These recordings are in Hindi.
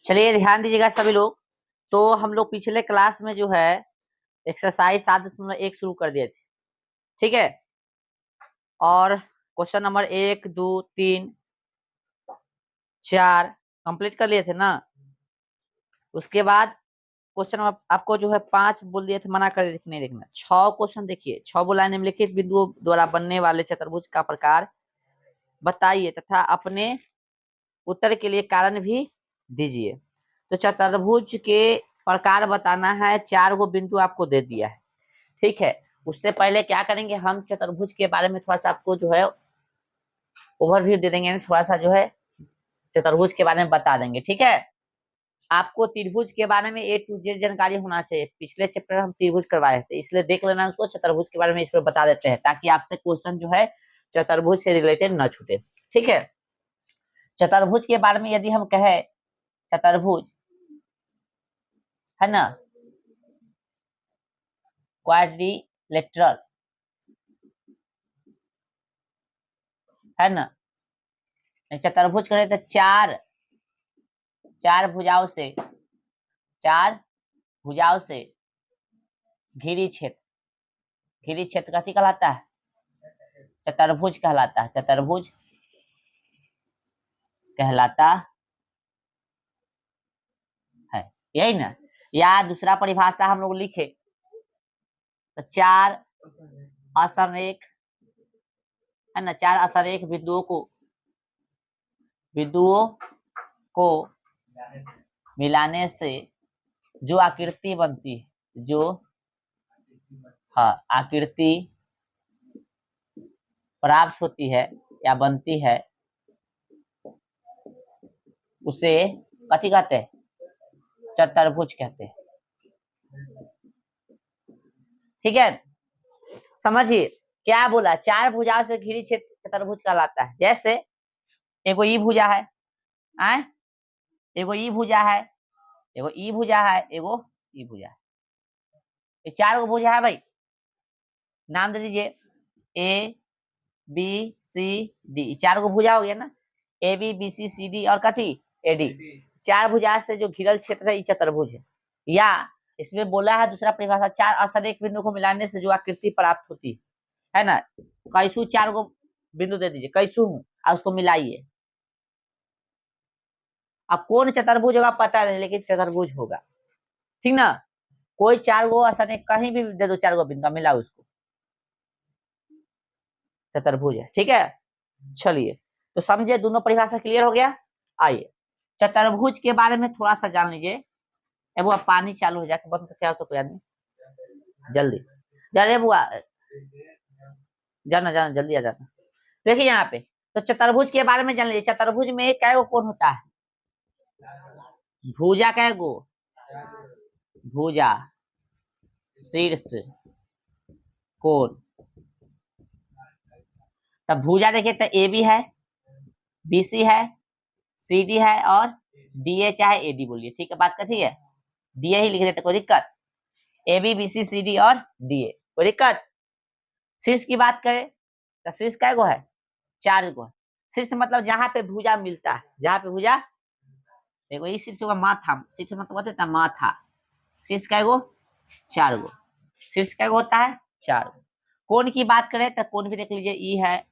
चलिए ध्यान दीजिएगा सभी लोग। तो हम लोग पिछले क्लास में जो है एक्सरसाइज 7.1 शुरू कर दिए थे, ठीक है। और क्वेश्चन नंबर 1, 2, 3, 4 कंप्लीट कर लिए थे ना। उसके बाद क्वेश्चन आपको जो है 5 बोल दिए थे, मना कर दिए थे नहीं देखना। 6 क्वेश्चन देखिए, 6 बोला निम्नलिखित बिंदुओं द्वारा बनने वाले चतुर्भुज का प्रकार बताइए तथा अपने उत्तर के लिए कारण भी दीजिए। तो चतुर्भुज के प्रकार बताना है, 4 गो बिंदु आपको दे दिया है, ठीक है। उससे पहले क्या करेंगे, हम चतुर्भुज के बारे में थोड़ा सा आपको जो है ओवरव्यू दे देंगे, थोड़ा सा जो है चतुर्भुज के बारे में बता देंगे, ठीक है। आपको त्रिभुज के बारे में A to Z जानकारी होना चाहिए। पिछले चैप्टर हम त्रिभुज करवाए थे, इसलिए देख लेना उसको। चतुर्भुज के बारे में इस पर बता देते हैं ताकि आपसे क्वेश्चन जो है चतुर्भुज से रिलेटेड न छूटे, ठीक है। चतुर्भुज के बारे में यदि हम कहे, चतुर्भुज है ना, क्वाड्रिलेटरल है ना। चतुर्भुज करें तो चार भुजाओं से घिरी क्षेत्र कथी कहलाता है? चतुर्भुज कहलाता है। चतुर्भुज कहलाता है, यही ना। या दूसरा परिभाषा हम लोग लिखे तो 4 असमरेख है ना, 4 असमरेख बिंदुओं को मिलाने से जो आकृति बनती है, जो आकृति प्राप्त होती है या बनती है, उसे कथी कहते हैं? चतुर्भुज कहते हैं, ठीक है। समझिए क्या बोला, 4 भुजाओं से घिरी क्षेत्र चतुर्भुज कहलाता है। जैसे एगो ई भुजा है, एगो ई भुजा है, एगो ई भुजा है, एगो ई भुजा है। ये 4 गो भुजा है भाई, नाम दे दीजिए A B C D। 4 गो भुजा हो गया ना, A B B C C D और कथी A D। 4 भुजा से जो घिरल क्षेत्र है ये चतुर्भुज है। या इसमें बोला है दूसरा परिभाषा, 4 असरेख बिंदु को मिलाने से जो आकृति प्राप्त होती है ना। कैसू 4 गो बिंदु दे दीजिए, कैसू और उसको मिलाइए। अब कौन चतुर्भुज होगा पता नहीं, लेकिन चतुर्भुज होगा, ठीक ना। कोई 4 गो असरेख कहीं भी दे दो, 4 गो बिंदु मिलाओ, उसको चतुर्भुज है, ठीक है। चलिए तो समझे, दोनों परिभाषा क्लियर हो गया। आइए चतुर्भुज के बारे में थोड़ा सा जान लीजिए। अब पानी चालू हो जाके बंद क्या होता, कोई आदमी जल्दी जल्दी बुआ जाना जाना जल्दी आ जाना। देखिए यहाँ पे तो चतुर्भुज के बारे में जान लीजिए। चतुर्भुज में कै गो कोण होता है? भुजा कै गो? भुजा, शीर्ष, कोण। तब भुजा देखिए तो ए बी है, बी सी है, सी डी है और डी ए चाहे ए डी बोलिए, ठीक है। बात कथी है? डी ए ही लिख देते, कोई दिक्कत? A B B C C D और डी ए, कोई दिक्कत? शीर्ष की बात करें तो शीर्ष कै गो है? 4 गो है। शीर्ष मतलब जहां पे भुजा मिलता है, जहां पे भुजा, देखो ये शीर्ष होगा माथा, शीर्ष मतलब होता है माथा। शीर्ष कै गो? 4 गो। शीर्ष कै गो होता है? 4 गो। कोण की बात करें तो कोण भी देख लीजिए, ई है,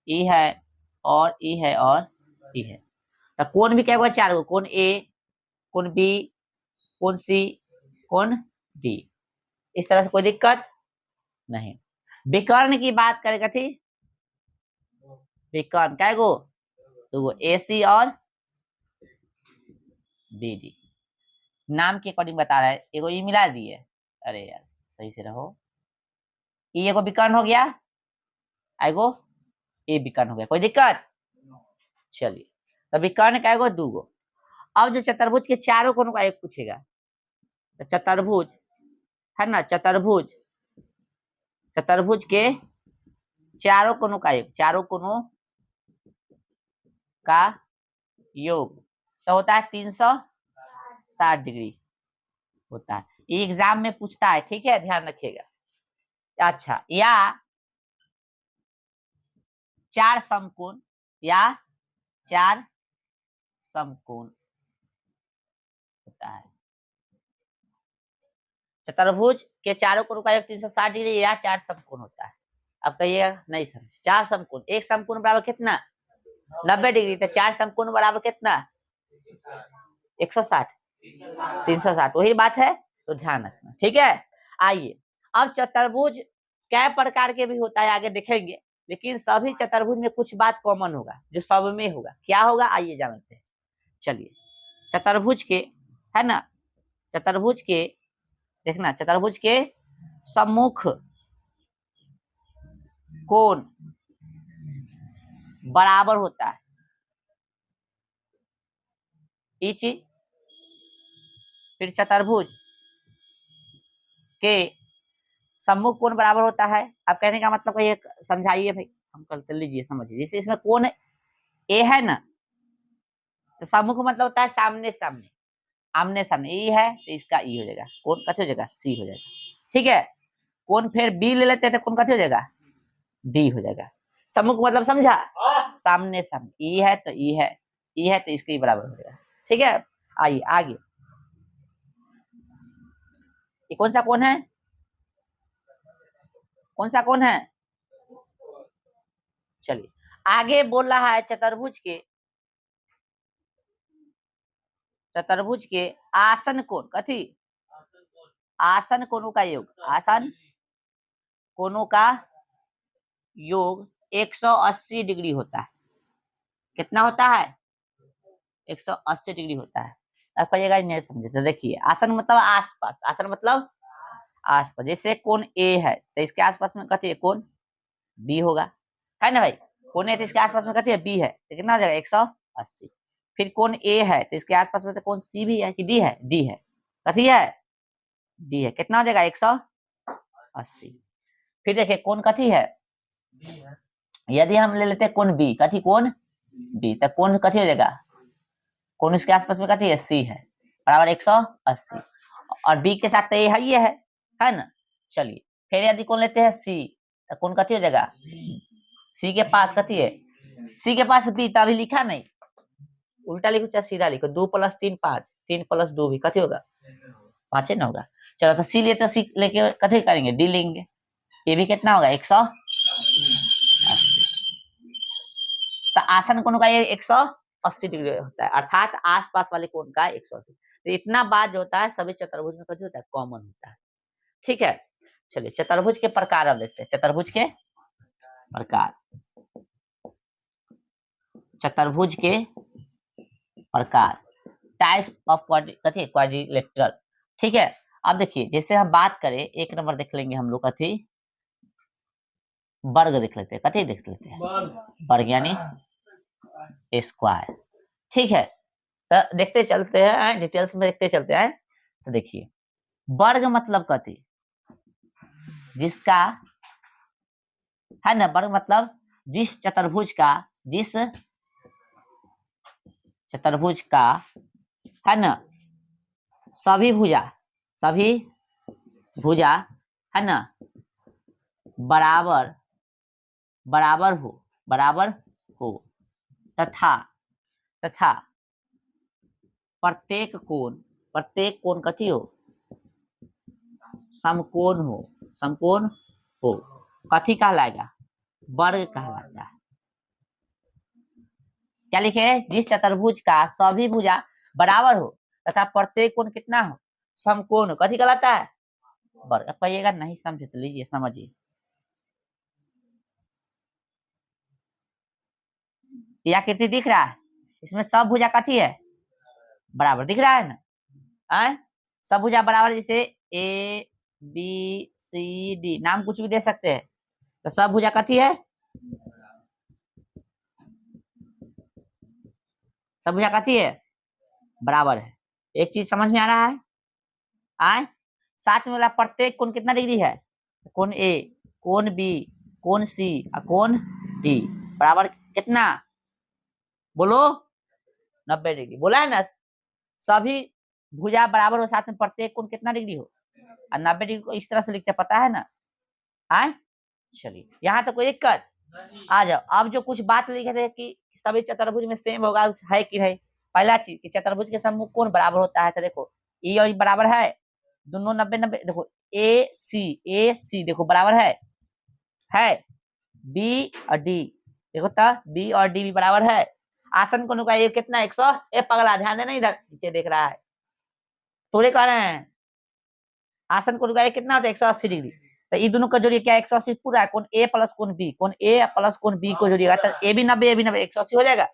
ई है और ई है और ई है। तो कोण भी क्या हुआ? 4 गो। कोण ए, कोण बी, कोण सी, कोण डी। इस तरह से कोई दिक्कत नहीं। विकर्ण की बात करें कथी? विकर्ण क्या गो? 2 गो, ए सी और डी डी। नाम के अकॉर्डिंग बता रहा है, एगो ई मिला दिए। अरे यार सही से रहो। ई एगो विकर्ण हो गया, एगो ए विकर्ण हो गया, कोई दिक्कत? चलिए तो विकर्ण का एगो 2 गो। अब जो चतुर्भुज के चारों कोणों का एक पूछेगा, तो चतुर्भुज है ना, चतुर्भुज के चारों कोणों का एक, चारों कोणों का योग तो होता है 360 डिग्री होता है। ये एग्जाम में पूछता है, ठीक है, ध्यान रखिएगा। अच्छा, या 4 समकोण, या 4 समकोण होता है। चतुर्भुज के चारों कोणों का योग 360 डिग्री या 4 समकोण होता है। अब कहिएगा नहीं समझ, 4 समकोण, एक समकोण बराबर कितना 90 डिग्री, तो 4 समकोण बराबर कितना 160 360, वही बात है, तो ध्यान रखना, ठीक है। आइए अब चतुर्भुज कै प्रकार के भी होता है आगे देखेंगे, लेकिन सभी चतुर्भुज में कुछ बात कॉमन होगा जो सब में होगा, क्या होगा आइए जानते हैं। चलिए चतुर्भुज के, है ना, चतुर्भुज के देखना, चतुर्भुज के सम्मुख कोण बराबर होता है, ये चीज। फिर चतुर्भुज के सम्मुख कोण बराबर होता है। अब कहने का मतलब ये समझाइए भाई, हम कर लीजिए, समझिए। जैसे इसमें कोण ए है ना, तो सम्मुख मतलब होता है सामने सामने, आमने सामने। ई है तो इसका ई हो जाएगा, कोण कथी हो जाएगा सी हो जाएगा, ठीक है। कोण फिर बी ले लेते हैं तो कोण कथी हो जाएगा डी हो जाएगा। सम्मुख मतलब समझा, सामने सामने। ई है तो ई है, ई है तो इसके ही बराबर हो जाएगा, ठीक है। आइए आगे, ये कौन सा कोण है, कौन सा कोण है। चलिए आगे बोल रहा है चतुर्भुज के आसन कोण, कथी आसन कोणों का योग, आसन कोणों का योग 180 डिग्री होता है। कितना होता है 180 डिग्री होता है। अब कहिएगा नहीं समझे, तो देखिए आसन मतलब आसपास, आसन मतलब आसपास। जैसे कोण ए है तो इसके आसपास में कथी है कोण बी होगा, है ना भाई। कोण ए तो इसके आसपास में कथी है बी है, तो कितना हो जाएगा 180। फिर कोण ए है तो इसके आसपास में तो कोण सी भी है कि डी है, डी है, कथी है डी है, कितना हो जाएगा 180। फिर देखिए कोण कथी है, यदि हम ले लेते हैं कोण बी, कथी कोण बी, तो कोण कथी हो जाएगा, कोण इसके आसपास में कथी है सी है, बराबर 180। और बी के साथ तो ये है ना। चलिए फिर यदि कोण लेते हैं सी, तो कोण कथी हो जाएगा सी के पास कथी है, सी के पास बी, तभी लिखा नहीं, उल्टा लिखो चाहे सीधा लिखो, 2 + 3 5, 3 + 2 भी कथी होगा 5 ना होगा। चलो तो सी लिए तो सी लेके कथी करेंगे डी लेंगे, ये भी कितना होगा 180। तो आसन कोण का ये 180 डिग्री होता है, अर्थात आसपास वाले कोण का 180। तो इतना बात जो होता है सभी चतुर्भुज में कथी होता है कॉमन होता है, ठीक है। चलिए चतुर्भुज के प्रकार अब देखते हैं, चतुर्भुज के प्रकार, चतुर्भुज के प्रकार, टाइप्स ऑफ क्वाड्रिलेटरल, ठीक है। अब देखिए जैसे हम बात करें, एक नंबर देख लेंगे हम लोग कथी वर्ग देख लेते हैं, कथी देख लेते हैं वर्ग यानी स्क्वायर, ठीक है। तो देखते चलते हैं, डिटेल्स में देखते चलते हैं। तो देखिए वर्ग मतलब कथी, जिसका, है ना, वर्ग मतलब जिस चतुर्भुज का, जिस चतुर्भुज का, है ना, सभी भुजा है ना बराबर हो तथा प्रत्येक कोण कथी हो समकोण हो, कथी कहलाएगा वर्ग कहलाता है। क्या लिखे, जिस चतुर्भुज का सभी भुजा बराबर हो तथा प्रत्येक कोण कितना हो समकोण हो, कथी कहलाता है वर्ग। कहिएगा नहीं समझे तो लीजिए समझिए, यह आकृति दिख रहा है, इसमें सब भुजा कथी है बराबर, दिख रहा है ना, सब भुजा बराबर, जैसे ए बी सी डी, नाम कुछ भी दे सकते हैं, तो सब भुजा कथी है सब भुजा कथी है बराबर है। एक चीज समझ में आ रहा है, साथ में वाला प्रत्येक कोण कितना डिग्री है, कोण ए, कोण बी, कोण सी और कोण डी बराबर कितना, बोलो 90 डिग्री, बोला है ना। सभी भुजा बराबर हो, साथ में प्रत्येक कोण कितना डिग्री हो, और 90 डिग्री को इस तरह से लिखते पता है ना। चलिए यहाँ तक कोई दिक्कत, आ जाओ। अब जो कुछ बात लिखे थे कि सभी चतुर्भुज में सेम होगा, है कि नहीं, पहला चीज कि चतुर्भुज के सम्मुख कोण बराबर होता है, तो देखो ई और ई बराबर है, दोनों 90-90, देखो ए सी देखो बराबर है बी और डी, देखो तब बी और डी भी बराबर है। आसन कोण का ये कितना 100, ए पगला ध्यान देना, इधर नीचे देख रहा है, थोड़े कह रहे हैं आसन कोण का ये कितना होता है 180 डिग्री, तो ये दोनों का जोड़िए क्या 180 पूरा है, कौन ए प्लस कौन बी, कौन ए प्लस कौन बी को जोड़िएगा तो ए भी 90 ए भी 90 180 हो जाएगा,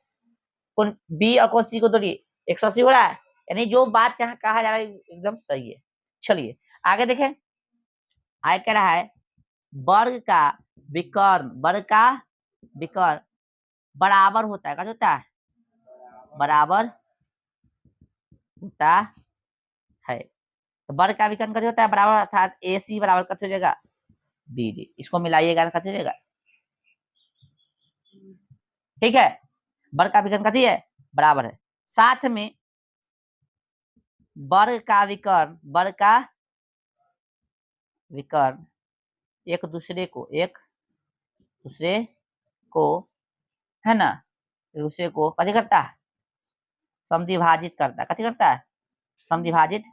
कौन बी और कौन सी को जोड़िए 180 हो रहा है, यानी जो बात यहाँ कहा जा रहा है एकदम सही है। चलिए आगे देखें, आगे कह रहा है वर्ग का विकर्ण, वर्ग का विकर्ण बराबर होता है, क्या होता है बराबर होता है, तो वर्ग का विकर्ण कैसे होता है बराबर, अर्थात ए सी बराबर कैसे हो जाएगा बी डी, इसको मिलाइएगा कैसे हो जाएगा, ठीक है, वर्ग का विकर्ण कैसे है बराबर है, साथ में वर्ग का विकर्ण, वर्ग का विकर्ण एक दूसरे को है ना, एक दूसरे को कैसे करता है समद्विभाजित करता है, कैसे करता है समद्विभाजित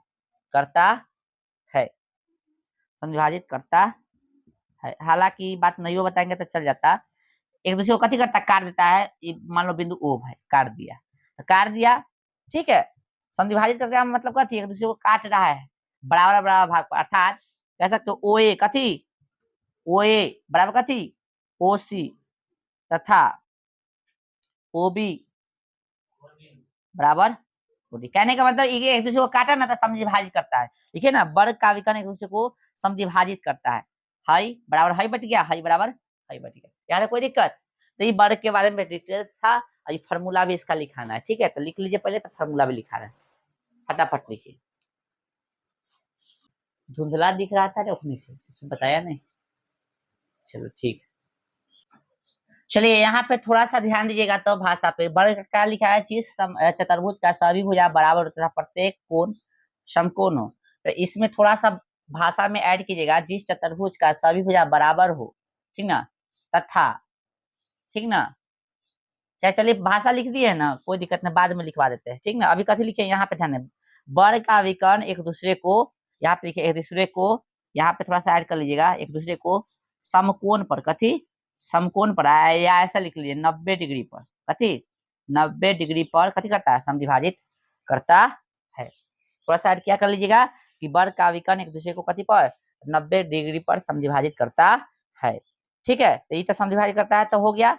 करता है, समद्विभाजित करता है, हालांकि बात नहीं हो बताएंगे तो चल जाता, एक दूसरे को कथी करता काट देता है, मान लो बिंदु ओ है काट दिया, तो काट दिया ठीक है, समद्विभाजित करके मतलब कथी एक दूसरे को काट रहा है बराबर बराबर भाग पर, अर्थात कह सकते हो ओ ए कथी ओ ए बराबर कथी ओ सी तथा ओ बी बराबर ओडी, कहने का मतलब ये एक दूसरे को काटा ना तो समद्विभाजित करता है, देखिए ना वर्ग का विकर्ण एक दूसरे को समद्विभाजित करता है, हाई बराबर हाई बट गया, हाई बराबर हाई बट गया, यहाँ कोई दिक्कत, तो ये वर्ग के बारे में डिटेल्स था और ये फॉर्मूला भी इसका लिखाना है, ठीक है, तो लिख लीजिए पहले, तो फॉर्मूला भी लिखा है, फटाफट लिखिए, धुंधला दिख रहा था उठने से उसने बताया नहीं, चलो ठीक, चलिए यहाँ पे थोड़ा सा ध्यान दीजिएगा तो भाषा पे, वर्ग का क्या लिखा है जिस चतुर्भुज का सभी भुजा बराबर तथा प्रत्येक कोण समकोण हो, तो इसमें थोड़ा सा भाषा में ऐड कीजिएगा, जिस चतुर्भुज का सभी भुजा बराबर हो, ठीक ना, तथा, ठीक ना, चाहे चलिए भाषा लिख दिए ना कोई दिक्कत नहीं, बाद में लिखवा देते हैं, ठीक ना, अभी कथी लिखे यहाँ पे ध्यान है, वर्ग का विकर्ण एक दूसरे को, यहाँ पे लिखे एक दूसरे को, यहाँ पे थोड़ा सा ऐड कर लीजिएगा, एक दूसरे को समकोण पर, कथी समकोण पर आया, या ऐसा लिख लीजिए 90 डिग्री पर, कथी 90 डिग्री पर कथी करता है समद्विभाजित करता है, थोड़ा सा ऐड क्या कर लीजिएगा कि वर्ग का विकर्ण एक दूसरे को कथी पर 90 डिग्री पर समद्विभाजित करता है, ठीक है, तो ये तो समद्विभाजित करता है तो हो गया,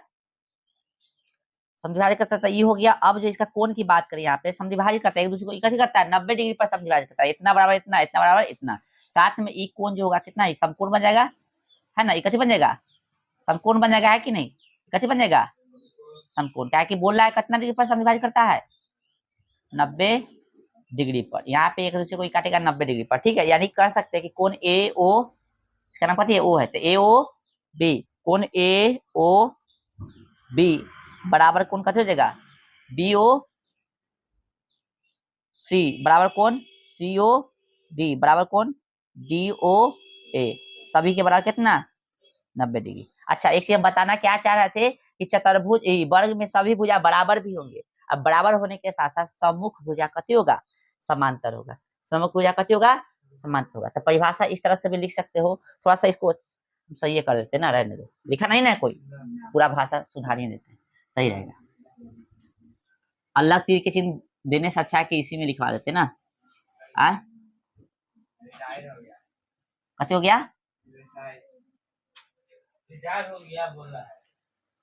समद्विभाजित करता है ये हो गया, अब जो इसका कोण की बात करें यहाँ पे समद्विभाजित करता है एक दूसरे को इकट्ठी करता है 90 डिग्री पर समद्विभाजित करता है, इतना बराबर इतना, इतना बराबर इतना, साथ में ई कोण जो होगा कितना ही समकोण बन जाएगा, है ना, इकट्ठी बन जाएगा समकोण बन जाएगा, है कि नहीं इकट्ठी बन जाएगा समकोण, क्या कि बोल रहा है कितना डिग्री पर समद्विभाजित करता है 90 डिग्री पर, यहाँ पे एक दूसरे को काटेगा 90 डिग्री पर, ठीक है, यानी कर सकते हैं कि कोण ए ओ, इसका नाम पता है ओ है, तो ए ओ बी, कोण ए ओ बी बराबर कोण कथी हो जाएगा बी ओ सी बराबर कोण सी ओ डी बराबर कोण डी ओ ए, सभी के बराबर कितना 90 डिग्री। अच्छा एक चीज बताना क्या चाह रहे थे कि चतुर्भुज वर्ग में सभी भुजा बराबर भी होंगे, अब बराबर होने के साथ साथ सम्मुख भुजा कथी होगा समांतर होगा, सम्मुख भुजा कथी होगा समांतर होगा, तो परिभाषा इस तरह से भी लिख सकते हो, थोड़ा सा इसको सही कर देते ना, रहने दो, लिखा नहीं ना कोई, पूरा भाषा सुधार ही देते हैं सही रहेगा, अलग तीर के चिन्ह देने से अच्छा है कि इसी में लिखवा देते ना, आ कथी हो गया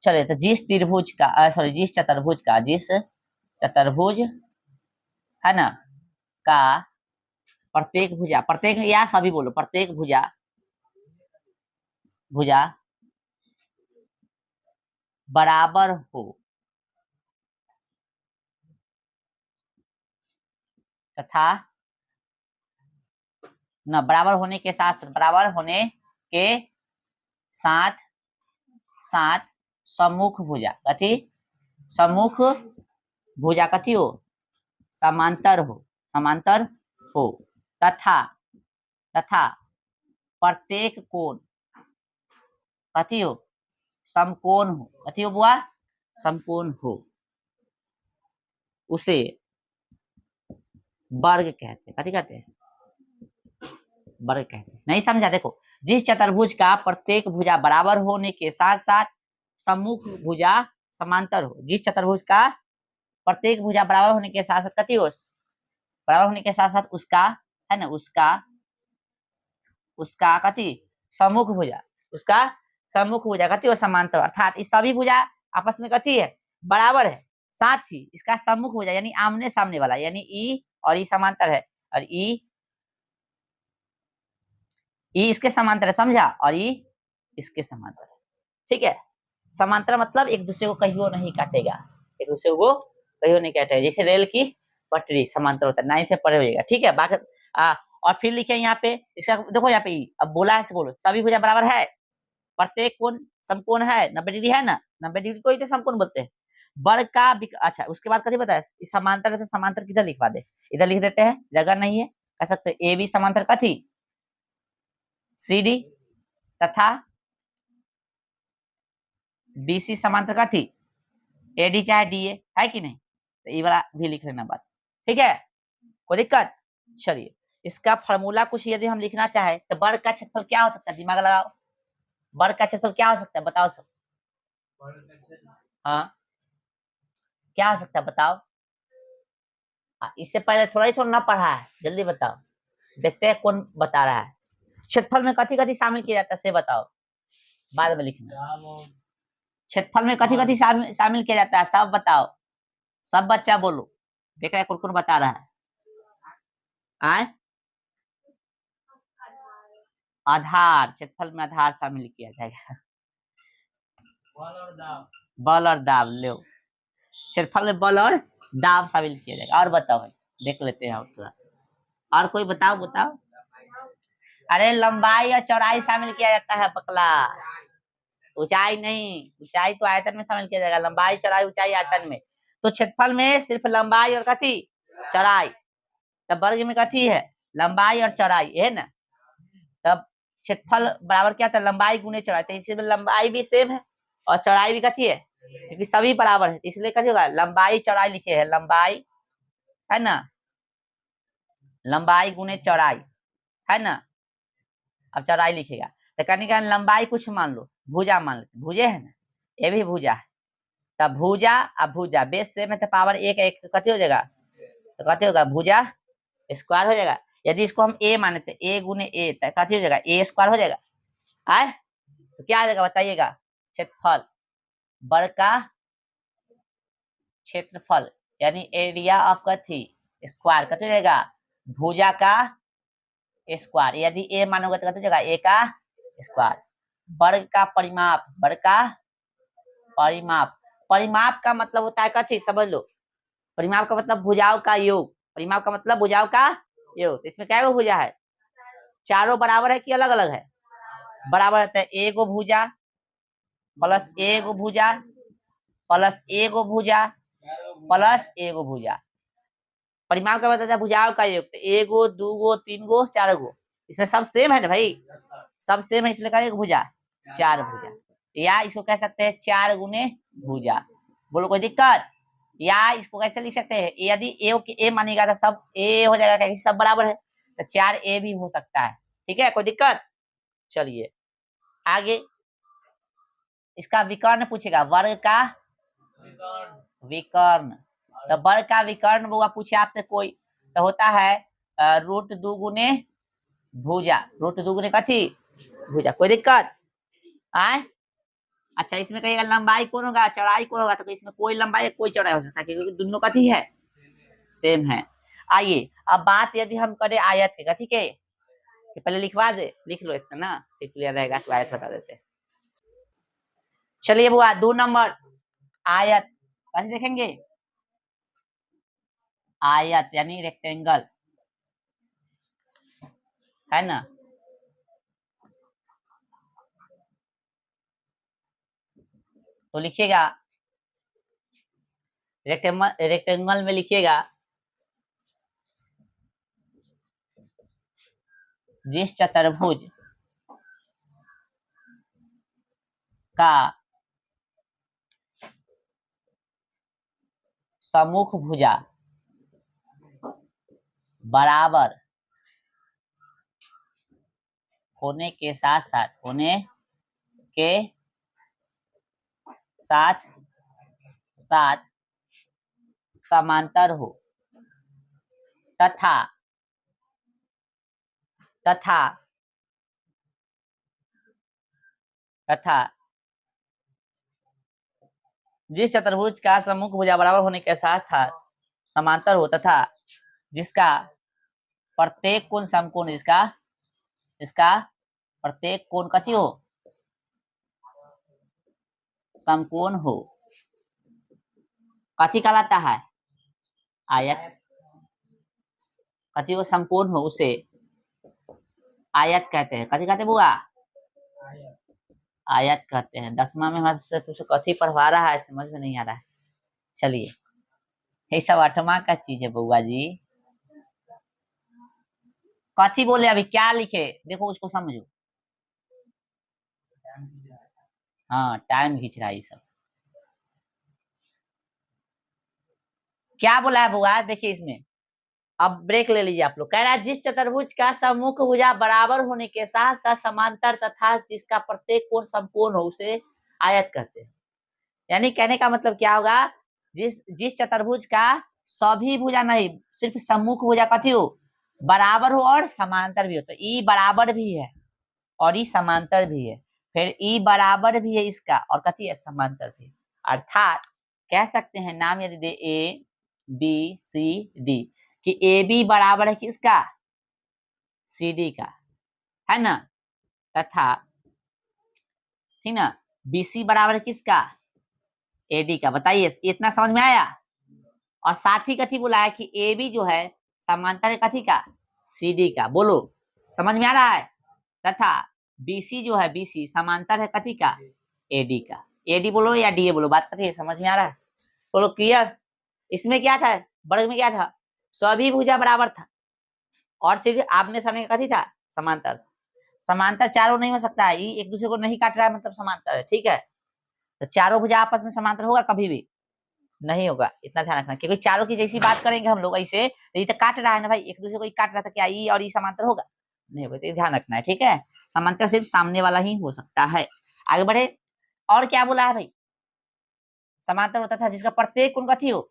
चले, तो जिस त्रिभुज का सॉरी जिस चतुर्भुज है ना का प्रत्येक भुजा, प्रत्येक या सभी बोलो, प्रत्येक भुजा भुजा बराबर हो तथा न बराबर होने के साथ बराबर होने के साथ साथ सम्मुख भुजा कथी सम्मुख भुजा कथी हो समांतर हो तथा तथा प्रत्येक कोण कथी हो समकोण हो, कथी हो बुआ समकोण हो, उसे वर्ग कहते हैं। कथी कहते हैं? वर्ग कहते हैं। नहीं समझा? देखो, जिस चतुर्भुज का प्रत्येक भुजा बराबर होने के साथ साथ सम्मुख भुजा समांतर हो, जिस चतुर्भुज का प्रत्येक भुजा बराबर होने के साथ साथ कथी हो, बराबर होने के साथ साथ उसका, है ना, उसका कथी, सम्मुख भुजा, उसका सम्मुख भुजा कथी हो, समांतर, अर्थात इस सभी भुजा आपस में कथी है, बराबर है, साथ ही इसका सम्मुख भुजा यानी आमने सामने वाला, यानी ई और ई समांतर है, और ई इसके समांतर है, समझा, और ई इसके समांतर है। ठीक है, समांतर मतलब एक दूसरे को कहियो नहीं काटेगा, एक दूसरे को कहियो नहीं काटेगा, जैसे रेल की पटरी समांतर होता है, 9 से पढ़े होइएगा। ठीक है, बाकी और फिर लिखे यहाँ पे इसका, देखो यहाँ पे ई, अब बोला है, बोलो सभी भुजा बराबर है, प्रत्येक कोण समकोण है, 90 डिग्री है ना, 90 डिग्री को ही तो समकोण बोलते हैं। वर्ग का अच्छा, उसके बाद कथी बताया, इस समांतर है तो समांतर किधर लिखवा दे, इधर लिख देते हैं, जगह नहीं है, कह सकते ए बी समांतर कथी, सी डी, तथा बीसी समांतर कथी, एडी चाहे डीए, है कि नहीं, तो ये वाला भी लिख लेना बात। ठीक है, कोई दिक्कत? चलिए, इसका फॉर्मूला कुछ यदि हम लिखना चाहे तो वर्ग का क्षेत्रफल क्या हो सकता है, दिमाग लगाओ, वर्ग का क्षेत्रफल क्या हो सकता है, बताओ सब। हाँ, क्या हो सकता है बताओ। इससे पहले थोड़ा ना पढ़ा है, जल्दी बताओ, देखते हैं कौन बता रहा है। क्षेत्रफल में कथी कथी शामिल किया जाता है से बताओ, बाद में लिखना। क्षेत्रफल में कथी कथी शामिल किया जाता है, सब बताओ, सब बच्चा बोलो, देख रहे कौन कौन बता रहा है। आए, आधार, क्षेत्रफल में आधार शामिल किया जाएगा, बल और दाब लो, क्षेत्रफल में बल और दाब शामिल किया जाएगा। और बताओ भाई, देख लेते हैं और थोड़ा, और कोई बताओ बताओ। अरे लंबाई और चौड़ाई शामिल किया जाता है पकला, ऊंचाई नहीं, ऊंचाई तो आयतन में शामिल किया जाएगा, लंबाई चौड़ाई ऊंचाई आयतन में, तो क्षेत्रफल में सिर्फ लंबाई और कथी, चौड़ाई, तब वर्ग में कथी है, लंबाई और चौड़ाई है ना, तब क्षेत्रफल बराबर क्या था, लंबाई गुने चौड़ाई, तो इसमें लंबाई भी सेम है और चौड़ाई भी कथी है, क्योंकि सभी बराबर है, इसलिए कथी होगा, लंबाई चौड़ाई लिखे है, लंबाई है ना, लंबाई गुने चौड़ाई है ना, अब चौड़ाई लिखेगा, तो कहने का लंबाई कुछ मान लो, भुजा मान लेते, भुजे है ना, ये भी भुजा है, तब भुजा अब भुजा बेस सेम है तो पावर एक एक कथी हो जाएगा, तो कथी होगा, भुजा स्क्वायर हो जाएगा। यदि इसको हम ए माने तो ए गुने ए, तो कथी हो जाएगा, ए स्क्वायर हो जाएगा। आए, तो क्या आ जाएगा बताइएगा, क्षेत्रफल, वर्ग का क्षेत्रफल यानी एरिया ऑफ कथी, स्क्वायर, कथी हो जाएगा, भुजा का स्क्वायर, यदि ए मानोगे तो कथी हो जाएगा, ए का स्क्वायर। वर्ग का परिमाप, वर्ग का परिमाप, परिमाप का मतलब होता है कथी, समझ लो, परिमाप का मतलब भुजाओं का योग, परिमाप का मतलब भुजाओं का योग, तो इसमें क्या भुजा है, चारों बराबर है कि अलग अलग है, बराबर रहता है, ए गो भुजा प्लस ए गो भुजा प्लस ए गो भुजा प्लस ए गो भुजा, परिमाप का मतलब भुजाओं का योग, तो ए गो दो गो तीन गो चार गो, इसमें सब सेम है ना भाई, सब सेम है, इसलिए कहा भुजा, चार भुजा, या इसको कह सकते हैं चार गुने भुजा, बोलो कोई दिक्कत, या इसको कैसे लिख सकते हैं, यदि ए मानेगा तो सब ए हो जाएगा, क्योंकि सब बराबर है, तो चार ए भी हो सकता है। ठीक है, कोई दिक्कत? चलिए आगे, इसका विकर्ण पूछेगा, वर्ग का विकर्ण, तो वर्ग का विकर्ण वो पूछे आपसे कोई, तो होता है रूट दो गुने भुजा, रूट दो गुने कथी, भुजा, कोई दिक्कत? आए, अच्छा इसमें कहिएगा लंबाई कौन होगा, चौड़ाई कौन होगा, तो इसमें कोई लंबाई कोई चौड़ाई हो सकता है, क्योंकि दोनों कथी है, सेम है। आइए अब बात यदि हम करें आयत के, ठीक है, कि पहले लिखवा दे, लिख लो इतना ना, फिर क्लियर रहेगा, तो आयत बता देते। चलिए बुआ 2 नंबर आयत, कैसे देखेंगे, आयत यानी रेक्टेंगल, है ना, तो लिखिएगा रेक्टेंगल में लिखिएगा, जिस चतुर्भुज का सम्मुख भुजा बराबर होने के साथ साथ साथ साथ समांतर हो तथा तथा तथा जिस चतुर्भुज का सम्मुख भुजा बराबर होने के साथ साथ समांतर हो तथा जिसका प्रत्येक कोण समकोण इसका प्रत्येक कोण कथी हो समकोण हो कथी कहलाता है आयत कथी हो समकोण हो उसे आयत कहते हैं कथी कहते हैं बुआ आयत कहते हैं 10वां में हमारे से तुझे कथी पढ़वा रहा है समझ में नहीं आ रहा है चलिए ये सब 8वां का चीज है बुआ जी कथी बोले अभी क्या लिखे देखो उसको समझो हाँ टाइम खींच रहा है ये सब क्या बोला है बुआ देखिए इसमें अब ब्रेक ले लीजिए आप लोग कह रहा है जिस चतुर्भुज का सम्मुख भुजा बराबर होने के साथ साथ समांतर तथा जिसका प्रत्येक कोण समकोण हो उसे आयत कहते हैं यानी कहने का मतलब क्या होगा जिस चतुर्भुज का सभी भुजा नहीं सिर्फ सम्मुख भुजा कथी हो बराबर हो और समांतर भी हो तो ई बराबर भी है और ई समांतर भी है फिर ई बराबर भी है इसका और कथी है समांतर भी अर्थात कह सकते हैं नाम यदि दे ए बी सी डी कि ए बी बराबर है किसका सी डी का है ना तथा ठीक ना बी सी बराबर है किसका ए डी का बताइए इतना समझ में आया और साथ ही कथी बोला है कि ए बी जो है समांतर है कथी का सी डी का बोलो समझ में आ रहा है तथा बीसी जो है बीसी समांतर है कथी का एडी का एडी बोलो या डी बोलो बात कथी है समझ में आ रहा है बोलो क्लियर इसमें क्या था वर्ग में क्या था सभी भुजा बराबर था और सिर्फ आमने सामने का कथी था समांतर समांतर चारों नहीं हो सकता है ये एक दूसरे को नहीं काट रहा है मतलब समांतर है ठीक है तो चारों भुजा आपस में समांतर होगा कभी भी नहीं होगा इतना ध्यान रखना क्योंकि चारों की जैसी बात करेंगे हम लोग ऐसे ये तो काट रहा है ना भाई एक दूसरे को ही काट रहा था क्या ई और ई समांतर होगा नहीं होगा तो ध्यान रखना है ठीक है समांतर सिर्फ सामने वाला ही हो सकता है आगे बढ़े और क्या बोला है भाई समांतर होता था जिसका प्रत्येक कोण कथी हो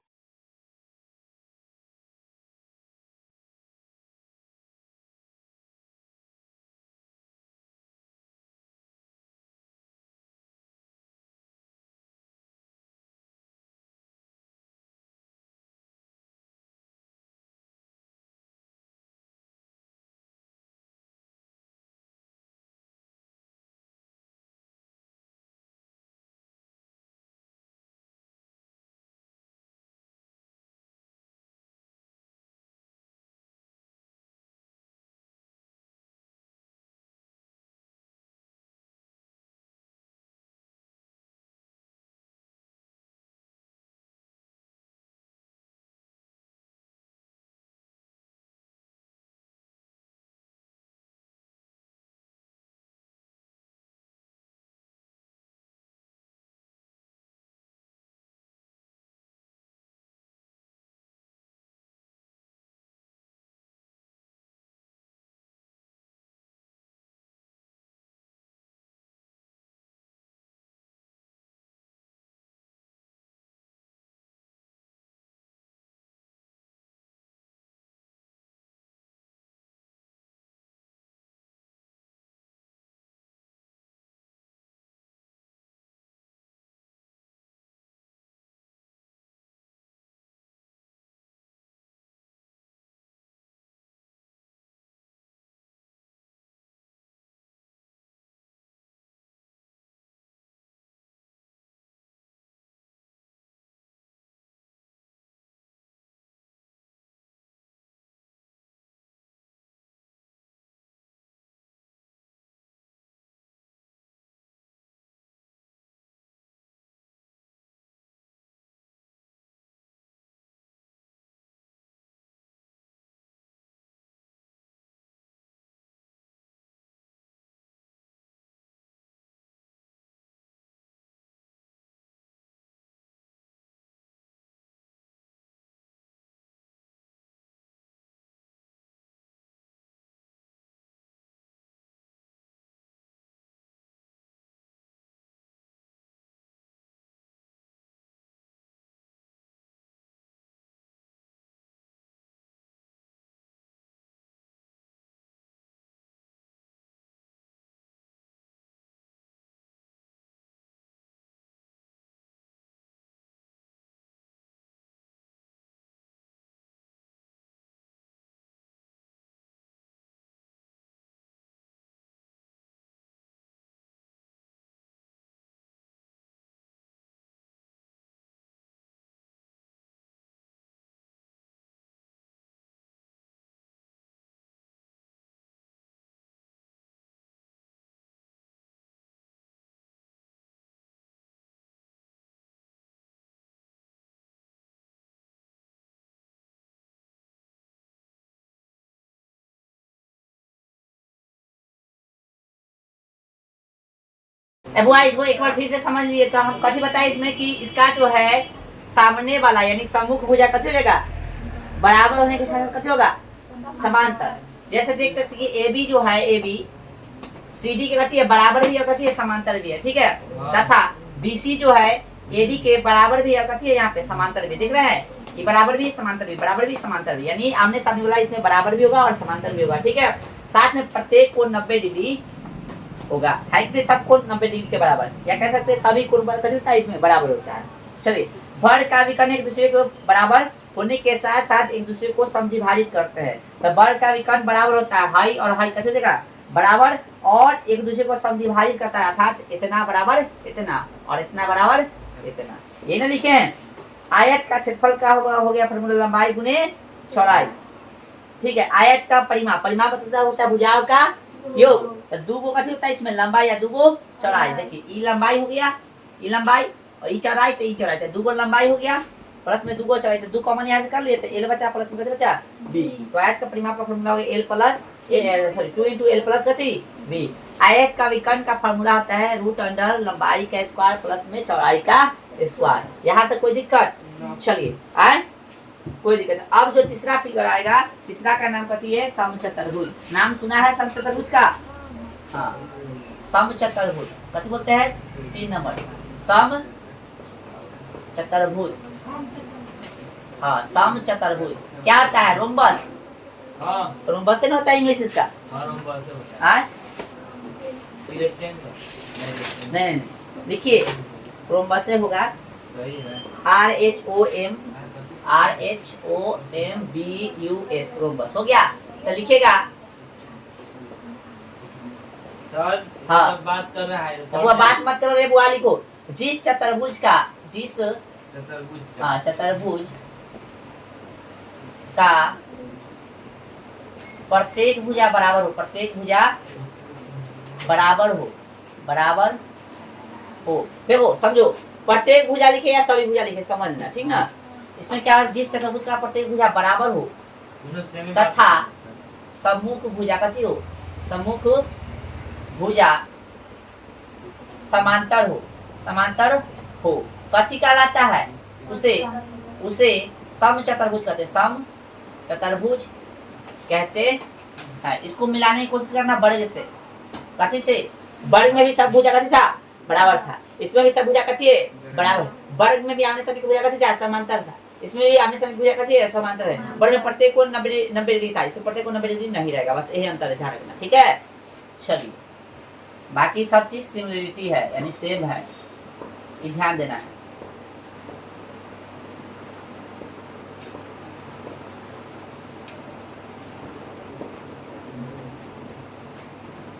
अब वो इसको एक बार फिर से समझ लिए तो हम कथी बताए इसमें कि इसका जो है सामने वाला यानी सम्मुख भुजा कथी हो जाएगा, बराबर होने के साथ कथी होगा, समांतर। जैसे देख सकते कि ए बी जो है, ए बी सी डी के कथी है, बराबर भी और कथी है, समांतर भी है, ठीक है। तथा बी सी जो है ए डी के बराबर भी और कथी है, यहाँ पे समांतर भी, दिख रहा है, ये बराबर भी समांतर भी, बराबर भी समांतर भी, यानी आमने सामने वाला इसमें बराबर भी होगा और समांतर भी होगा, ठीक है। साथ में प्रत्येक कोण 90 डिग्री होगा, हाइट में सब कोण 90 डिग्री के बराबर, या कह सकते हैं सभी कोण कथी होता है, इसमें बराबर होता है। चलिए, भर का विकर्ण एक दूसरे को बराबर होने के साथ साथ एक दूसरे को समद्विभाजित करते हैं। तो भर का विकर्ण बराबर होता है, हाई और हाई कथी देगा, बराबर, और एक दूसरे को समद्विभाजित करता है, अर्थात इतना बराबर इतना और इतना बराबर इतना, ये ना लिखे हैं। आयत का क्षेत्रफल का हो गया फॉर्मूला लंबाई गुने चौड़ाई, ठीक है। आयत का परिमाप, परिमाप मतलब होता है भुजाओं का योग, तो दूगो कथी होता है इसमें, लंबाई या दूगो चौड़ाई। देखिए ई लंबाई हो गया, ई लंबाई और ई चौड़ाई, तो ई चौड़ाई, तो दूगो लंबाई हो गया प्लस में दूगो चौड़ाई, तो दो कॉमन यहाँ से कर लिए, तो एल बचा प्लस में कथी बचा, बी। तो आयत का परिमाप का फॉर्मूला हो गया L plus sorry 2 × L plus कथी बी। आयत का विकर्ण का फॉर्मूला होता है रूट अंडर लंबाई का स्क्वायर प्लस में चौड़ाई का स्क्वायर। यहाँ तक कोई दिक्कत, चलिए आए कोई दिक्कत नहीं। अब जो तीसरा फिगर आएगा, तीसरा का नाम कथी है, समचतुर्भुज। नाम सुना है समचतुर्भुज का, हाँ समचतुर्भुज कथी बोलते हैं, 3 नंबर समचतुर्भुज, हाँ समचतुर्भुज क्या होता है, रोम्बस, हाँ रोम्बस से ना होता है इंग्लिश इसका, हाँ रोम्बस होता है, नहीं देखिए रोम्बस से होगा, सही है, RHOMBUS रोम्बस हो गया। तो लिखेगा सर, हाँ बात कर रहा है, तो बात मत करो रे बुआ, लिखो जिस चतुर्भुज का, जिस चतुर्भुज का, हाँ चतुर्भुज का प्रत्येक भुजा बराबर हो, प्रत्येक भुजा बराबर हो, बराबर हो, देखो समझो प्रत्येक भुजा लिखे या सभी भुजा लिखे, समझना ठीक ना। इसमें क्या है, जिस चतुर्भुज का प्रत्येक भुजा बराबर हो तथा सम्मुख भुजा कथी हो, सम्मुख भुजा समांतर हो, समांतर हो, कथी कहलाता है, उसे समचतुर्भुज कहते हैं, समचतुर्भुज कहते हैं। इसको मिलाने की कोशिश करना वर्ग से, कथी से, वर्ग में भी सब भुजा कथी था, बराबर था, इसमें भी सब भुजा कथी है, बराबर, वर्ग में भी आमने सामने की भुजा कथी था, समांतर था, इसमें भी आमने सामने की भुजा कथी है, समांतर है। वर्ग में प्रत्येक को 90 डिग्री था, इसमें प्रत्येक को 90 डिग्री नहीं रहेगा, बस यही अंतर है, ध्यान रखना, ठीक है। चलिए बाकी सब चीज सिमिलरिटी है, यानी सेम है, ये ध्यान देना है।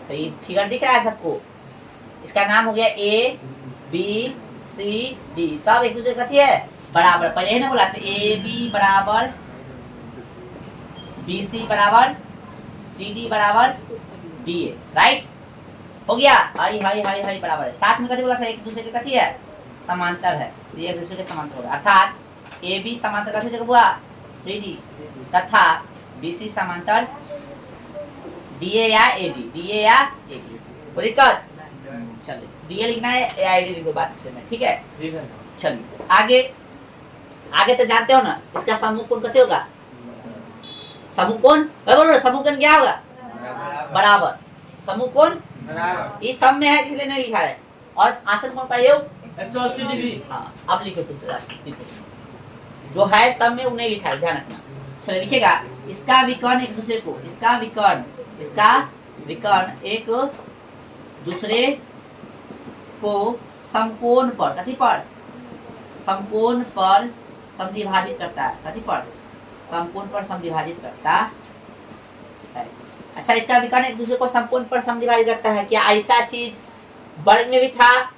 तो ये फिगर दिख रहा है सबको, इसका नाम हो गया ए बी सी डी, सब एक दूसरे कथी है, बराबर। पहले ही ना बोला था ए बी बराबर बी सी बराबर सी डी बराबर डी ए, राइट हो गया, हाई हाई हाई हाई बराबर है। साथ में कथी बोला था, एक दूसरे के कथी है, समांतर है, तो ये एक दूसरे के समांतर होगा, अर्थात ए बी समांतर कथी देखो हुआ, सी डी, तथा बी सी समांतर डी ए या ए डी, डी ए या ए डी, कोई दिक्कत, चलिए डी ए लिखना है, ए आई डी लिखो बात से में, ठीक है। चलिए आगे, आगे तो जानते हो ना, इसका सम्मुख कोण कथी होगा, सम्मुख कोण, बोलो सम्मुख कोण क्या होगा, बराबर, सम्मुख कोण इस सब में है इसलिए नहीं लिखा है, और आसन कोण का योग 180 डिग्री, हाँ अब लिखो दूसरा जो है सब में वो नहीं लिखा है, ध्यान रखना। चलिए लिखेगा, इसका विकर्ण एक दूसरे को, इसका विकर्ण एक दूसरे को समकोण पर, कथी पर, समकोण पर समद्विभाजित करता है, कथी पर, समकोण पर समद्विभाजित करता है। अच्छा, इसका विकर्ण एक दूसरे को समकोण पर समद्विभाजित करता है, क्या ऐसा चीज वर्ग में भी था,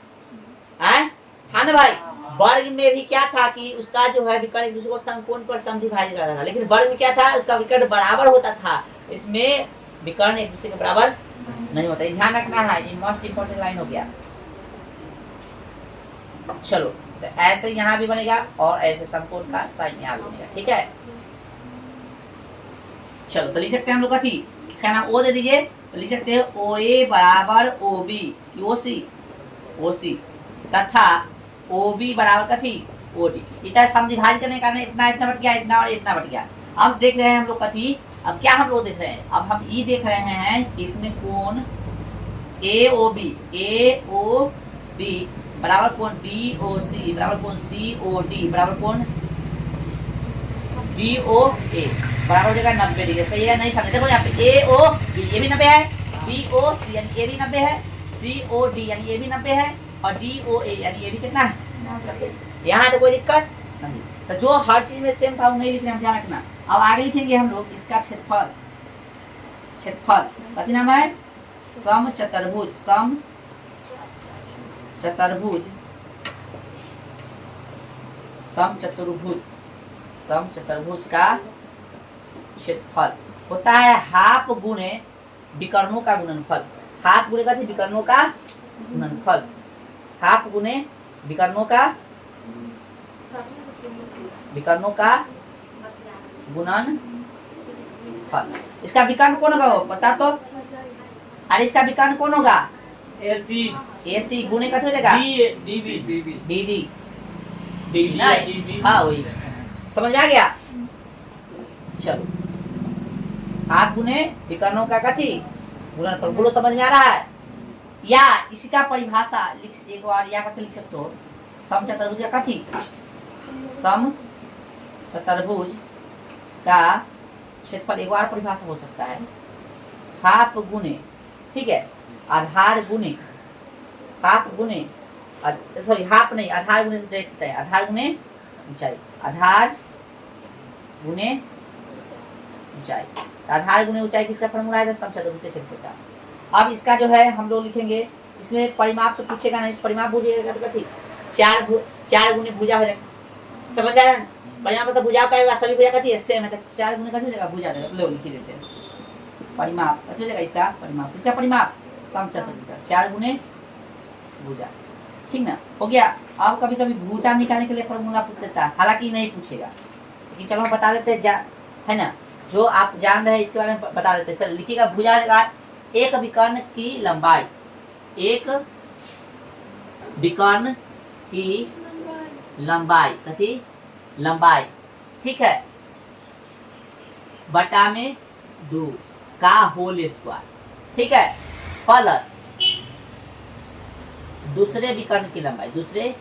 था ना भाई, वर्ग में भी क्या था कि उसका जो है विकर्ण एक दूसरे को समकोण पर समद्विभाजित करता था, लेकिन वर्ग में क्या था, उसका विकर्ण बराबर होता था, इसमें विकर्ण एक दूसरे के बराबर नहीं होता, ध्यान रखना है, ये मोस्ट इंपोर्टेंट लाइन हो गया। चलो तो ऐसे यहाँ भी बनेगा और ऐसे समकोण का साइन यहाँ भी बनेगा, ठीक है। चलो तो लिख सकते हैं हम लोग कथी, इसका नाम ओ दे दीजिए, तो लिख सकते हैं ओ ए बराबर ओ बी, ओ सी OC तथा OB बराबर कथी OD। इतना समविभाजित करने के कारण इतना इतना बट गया, इतना और इतना बट गया। अब देख रहे हैं हम लोग कथी, अब क्या हम लोग देख रहे हैं, अब हम ये देख रहे हैं कि इसमें कोण AOB बराबर कोण BOC बराबर कोण COD बराबर कोण DOA बराबर हो जाएगा 90 डिग्री। तो ये नहीं समझे, देखो यहाँ पे AOB ये भी 90 है, BOC यानी ये भी 90 है, COD यानी ये भी 90 है और DOA यानी ये भी कितना है 90। यहाँ तो कोई दिक्कत नहीं। तो जो हर चीज में सेम था वो नहीं लिखने हम ध्यान रखना। अब आगे लिखेंगे हम लोग इसका क्षेत्रफल। क्षेत्रफल कथी नाम है, समचतुर्भुज। समचतुर्भुज समचतुर्भुज समचतुर्भुज का क्षेत्रफल होता है हाफ गुणे विकर्णों का गुणनफल। हाफ गुणे का विकर्णों का गुणनफल, हाफ गुणे विकर्णों का गुणनफल। इसका विकर्ण कौन होगा वो बता तो, अरे इसका विकर्ण कौन होगा AC गुणे का हो जाएगा DD। हाँ वही समझ में आ गया। चलो हाफ गुणे विकर्णों का कथी गुणनफल, बोलो समझ में आ रहा है। या इसी का परिभाषा लिख एक बार या करके लिख सकते हो, समचतुर्भुज का कथी, समचतुर्भुज का क्षेत्रफल एक बार परिभाषा हो सकता है हाफ गुणे, ठीक है, आधार गुणे, हाफ गुणे सॉरी हाफ नहीं आधार गुणे से डायरेक्ट है, आधार गुणे ऊंचाई, आधार गुणे ऊंचाई। आधार गुणे ऊंचाई किसका फॉर्मूला है, समचतुर्भुज के क्षेत्रफल का। अब इसका जो है हम लोग लिखेंगे, इसमें परिमाप तो पूछेगा नहीं, परिमाप पूछेगा तो कथी 4 गुणे भुजा हो जाएगा, समझ आ रहा है। परिमाप मतलब भुजा का होगा, सभी भुजा कथी है सेम है, तो 4 गुणे कथी हो जाएगा भुजा हो जाएगा। लो लिख देते हैं परिमाप कथी हो जाएगा, इसका परिमाप, इसका परिमाप समचतुर्भुज 4 गुणे भुजा, ठीक ना हो गया। अब कभी कभी भुजा निकालने के लिए फॉर्मूला पूछ देता है, हालांकि नहीं पूछेगा, लेकिन चलो हम बता देते हैं है ना, जो आप जान रहे हैं इसके बारे में बता देते हैं। चलो लिखिएगा, भुजा का एक विकर्ण की लंबाई, एक विकर्ण की लंबाई कथी लंबाई, ठीक है, बटा में 2 का होल स्क्वायर, ठीक है, प्लस दूसरे विकर्ण की लंबाई, दूसरे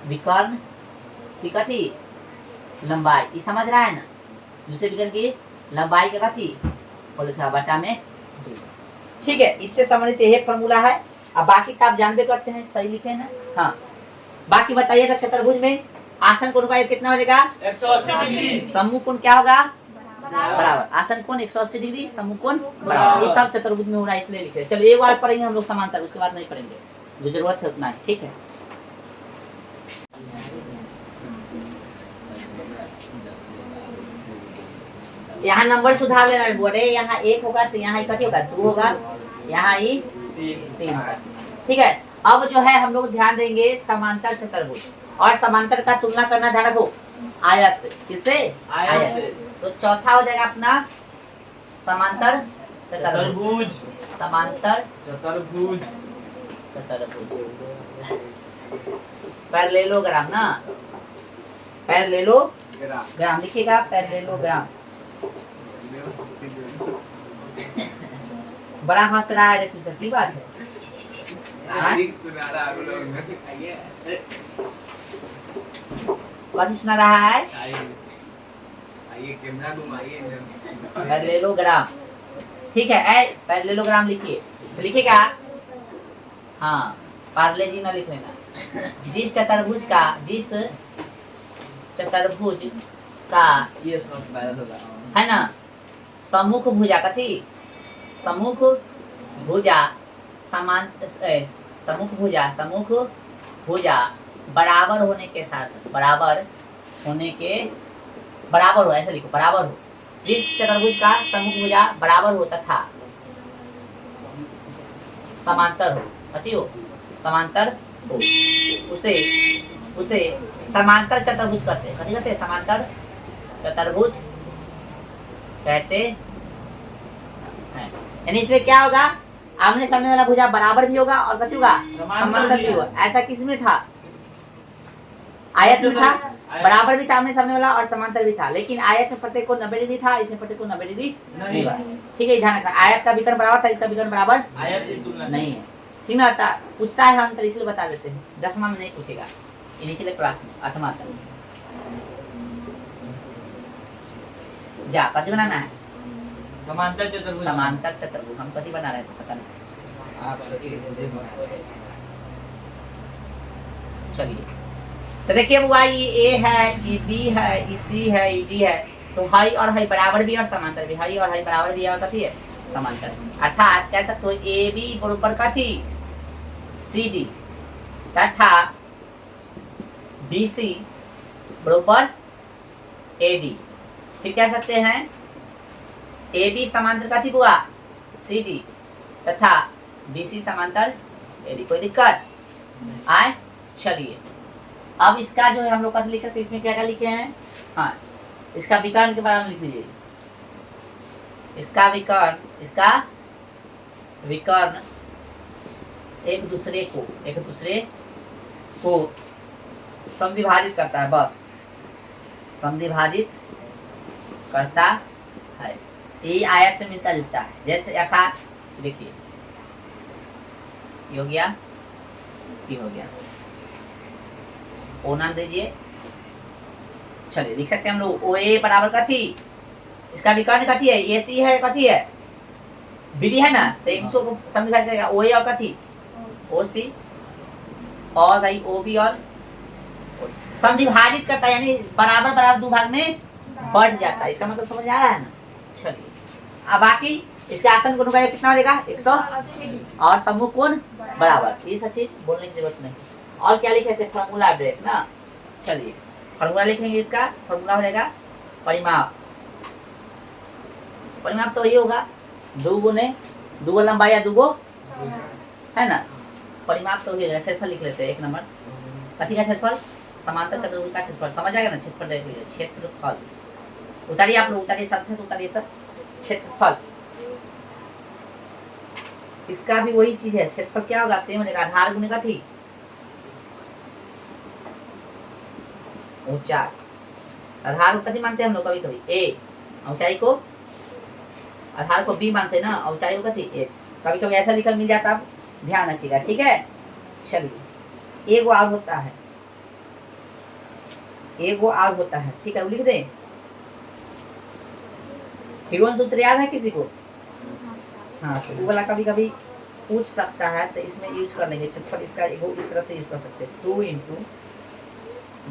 विकर्ण की कथी लंबाई, ये समझ रहा है ना, दूसरे विकर्ण की लंबाई का कथी होल स्क्वायर बटा में 2, ठीक है। इससे संबंधित यही फॉर्मूला है। अब बाकी का आप जानबे करते हैं, सही लिखे ना, हाँ। बाकी बताइएगा चतुर्भुज में आसन कोण का कितना हो जाएगा 180 डिग्री, समूह कोण क्या होगा बराबर, आसन कोण 180 डिग्री, समूह कोण बराबर, ये सब चतुर्भुज में हो रहा है इसलिए लिखे। चलो एक बार पढ़ेंगे हम लोग समांतर, उसके बाद नहीं पढ़ेंगे, जो जरूरत है उतना है, ठीक है। यहाँ नंबर सुधार लेना है, बोले यहाँ 1 होगा तो यहाँ कथी होगा 2 होगा, यहाँ ही 3 होगा, ठीक है। अब जो है हम लोग ध्यान देंगे समांतर चतुर्भुज, और समांतर का तुलना करना ध्यान रखो आयत से, किससे आयत से। तो चौथा हो जाएगा अपना समांतर चतुर्भुज, समांतर चतुर्भुज पैरेललोग्राम ना, पैरेललोग्राम लिखिएगा, पैरेललोग्राम। बड़ा हंस रहा है, लेकिन सच्ची बात है। कौन सुना रहा है, पैरेललोग्राम, ठीक है। पैरेललोग्राम लिखिए, लिखिएगा, हाँ पार्ले जी ना लिख लेना। जिस चतुर्भुज का ये सब पैरेलल होगा, है ना, सम्मुख भुजा कथी, सम्मुख भुजा समान, सम्मुख भुजा बराबर होने के साथ, बराबर हो, ऐसे लिखो, बराबर हो। जिस चतुर्भुज का सम्मुख भुजा बराबर हो तथा समांतर हो, कथी हो समांतर हो, उसे समांतर चतुर्भुज कहते हैं। कथी कहते हैं, समांतर चतुर्भुज कहते हैं। यानी इसमें क्या होगा, आमने सामने वाला भुजा बराबर भी होगा और कथी होगा समांतर समांतर भी भी होगा। ऐसा किसमें था? आयत में था, बराबर भी था आमने सामने वाला और समांतर भी था, लेकिन आयत में प्रत्येक को 90 डिग्री था, इसमें प्रत्येक को 90 डिग्री नहीं था। ठीक है, ध्यान रखना। आयत का विकर्ण बराबर था, इसका विकर्ण बराबर आयत से तुलना नहीं है। ठीक ना? पूछता है अंतर, इसलिए बता देते हैं। 10वां में नहीं पूछेगा, ये निचले क्लास में 8वां तक। जा कथी बनाना है? समांतर चतुर्भुज। समांतर चतुर्भुज। हम कथी बना रहे थे पता नहीं। आप मुझे चलिए तो देखिए बुआ, ये ए है, ये बी है, ये सी है, ये डी है, तो हाई और हाई बराबर भी और समांतर भी। हाई और हाई बराबर भी और कथी है समांतर। अर्थात कह सकते हो ए बी बराबर कथी सी डी तथा बी सी बराबर ए डी। फिर कह सकते हैं ए बी समांतर कथी बुआ सी डी तथा बी सी समांतर ए डी। कोई दिक्कत आए? चलिए अब इसका जो है हम लोग कैसे लिख सकते हैं, इसमें क्या क्या लिखे हैं? हाँ, इसका विकर्ण के बारे में लिख लीजिए। इसका विकर्ण एक दूसरे को समद्विभाजित करता है, बस समद्विभाजित करता है। ये आयत से मिलता जुलता है। जैसे अर्थात देखिए ये हो गया, ये हो गया, ओ नाम दीजिए। चलिए लिख सकते हैं हम लोग ओ ए बराबर कथी, इसका विकर्ण कथी है ए सी है, कथी है बी डी है ना, तो एक दूसरे को समझा जाएगा ओ ए और कथी ओ सी, और भाई ओ बी और समद्विभाजित करता है, यानी बराबर बराबर दो भाग में बढ़ जाता है। इसका मतलब समझ आ रहा है ना? चलिए अब बाकी इसका आसन कोण का कितना हो जाएगा 100 और समूह कोण बराबर। ये सब चीज बोलने की जरूरत नहीं। और क्या लिखे थे? फॉर्मूला डायरेक्ट ना। चलिए फॉर्मूला लिखेंगे। इसका फॉर्मूला हो जाएगा परिमाप। परिमाप तो ये होगा 2 गुने 2 लंबाई या 2 है ना। परिमाप तो ये क्षेत्रफल लिख लेते हैं 1 नंबर। कथी का क्षेत्रफल? समांतर चतुर्भुज का क्षेत्रफल। समझ आएगा ना? क्षेत्रफल देख लीजिए, क्षेत्रफल उतारिए आप लोग, उतारिए साथ साथ उतारिए तब। क्षेत्रफल इसका भी वही चीज है। क्षेत्रफल क्या होगा? सेम हो जाएगा आधार गुने कथी ऊंचाई। आधार को कथी मानते हैं हम लोग? कभी कभी ए, ऊंचाई को आधार को बी मानते हैं ना, ऊंचाई को कथी एच। कभी कभी ऐसा लिखल मिल जाता, आप ध्यान रखिएगा। ठीक है, चलिए एगो आग होता है, एगो आग होता है। ठीक है, वो लिख दें। हिरवन सूत्र याद है किसी को? हाँ, तो वो वाला कभी कभी पूछ सकता है, तो इसमें यूज कर लेंगे। क्षेत्रफल इसका एगो इस तरह से यूज कर सकते हैं 2 इंटू,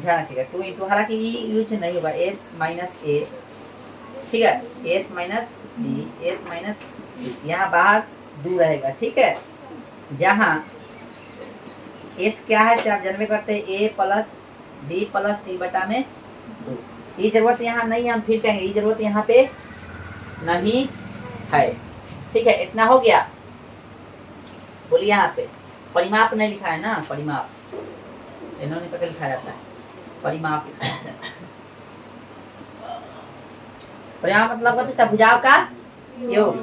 ध्यान रखिएगा 2 इंटू, हालांकि ये यूज नहीं होगा, एस माइनस ए। ठीक है, S minus B, S minus C, यहाँ बाहर 2 रहेगा। ठीक है, जहाँ एस क्या है, आप जन्मे करते हैं ए प्लस बी प्लस सी बटा में 2। ये जरूरत यहाँ नहीं है, हम फिर कहेंगे ये जरूरत यहाँ पे नहीं है। ठीक है, इतना हो गया। बोलिए यहाँ पे परिमाप नहीं लिखा है ना, परिमाप इन्होंने पकड़ लिखा जाता है परिमाप। इसका परिमाप मतलब होता है भुजाओं का योग।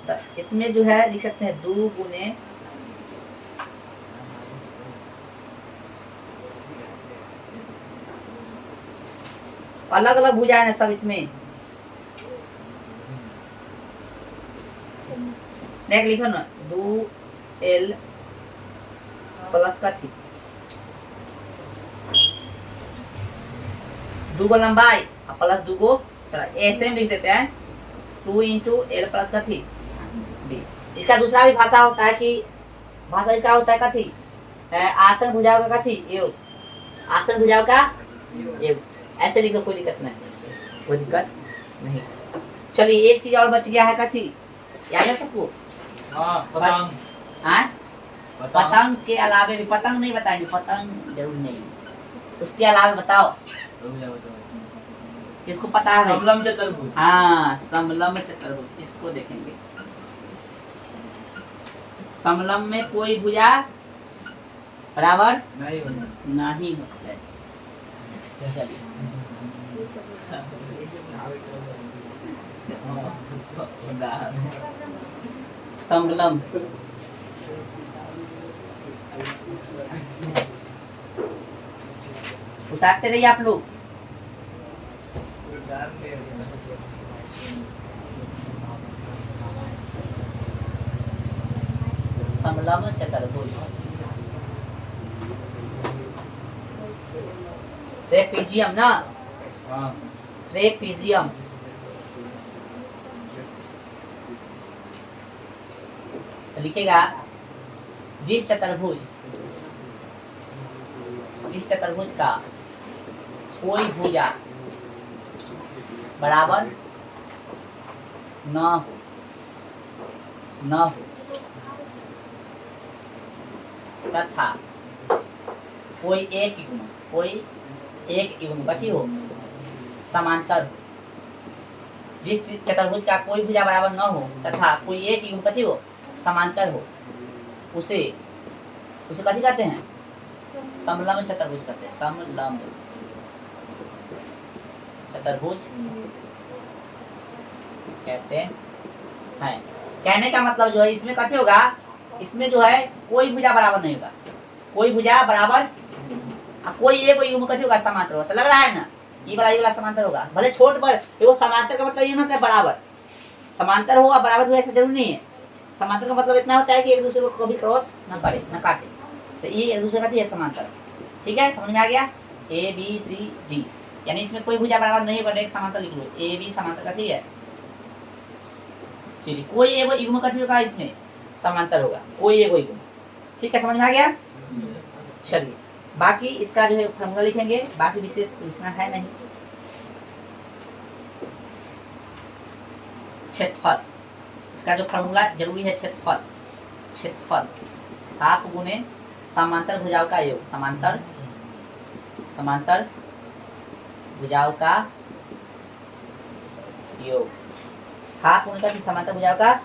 तो इसमें जो है लिख सकते हैं 2 गुने अलग अलग भुजा है ना सब इसमें। देख लिखो ना 2l प्लस कथी 2 गो लंबाई प्लस 2 गो चौड़ाई। ऐसे में लिख देते हैं 2 इंटू एल प्लस कथी बी। इसका दूसरा भी भाषा होता है कि भाषा इसका होता है कथी आसन भुजाओं का कथी योग, आसन भुजाओं का योग। ऐसे लिखो, कोई दिक्कत नहीं, कोई दिक्कत नहीं। चलिए एक चीज और बच गया है, कथी याद है सबको? पतंग। पतंग के अलावे भी, पतंग नहीं बताएंगे, पतंग जरूर नहीं, उसके अलावे बताओ किसको पता है? समलंब चतुर्भुज। हाँ, समलंब चतुर्भुज, इसको देखेंगे। समलंब में कोई भुजा बराबर नहीं होता है। चलिए समलंब उतारते रहिए आप लोग। समलम्ब चतुर्भुज, ट्रेपीजियम ना, हाँ ट्रेपीजियम। तो लिखेगा जिस चतुर्भुज का कोई भुजा बराबर न हो तथा कोई एक युग्म कथी हो, समांतर हो। जिस चतुर्भुज का कोई भुजा बराबर न हो तथा कोई एक युग्म कथी हो, समांतर हो, उसे कथी कहते हैं, समलम्ब चतुर्भुज कहते हैं। समलम्ब चतुर्भुज कहते हैं। कहने का मतलब जो है इसमें कथी होगा, इसमें जो है कोई भुजा बराबर नहीं होगा, कोई भुजा बराबर कोई एक युग्म कथी होगा, समांतर होगा। तो लग रहा है ना, ये वाला समांतर होगा, भले छोट पर देखो। समांतर का मतलब ये होता है बराबर, समांतर होगा बराबर हुआ ऐसा जरूरी नहीं है। समांतर का मतलब इतना होता है कि एक दूसरे को कभी क्रॉस न करे न काटे, तो ये एक दूसरे का है समांतर। ठीक है, समझ में आ गया। ए बी सी डी, यानी इसमें कोई भुजा बराबर नहीं होगा, एक समांतर लिख लो। ए बी समांतर का ठीक है, सी डी कोई एक युग्म कथी होगा, इसमें समांतर होगा, कोई एक युग्म। ठीक है, समझ में आ गया। चलिए बाकी इसका जो है फॉर्मूला लिखेंगे, बाकी विशेष लिखना है नहीं। क्षेत्रफल, इसका जो फॉर्मूला जरूरी है, क्षेत्रफल हाफ गुने समांतर भुजाओं का योग, समांतर भुजाओं का योग, हाफ गुने का समांतर भुजाओं का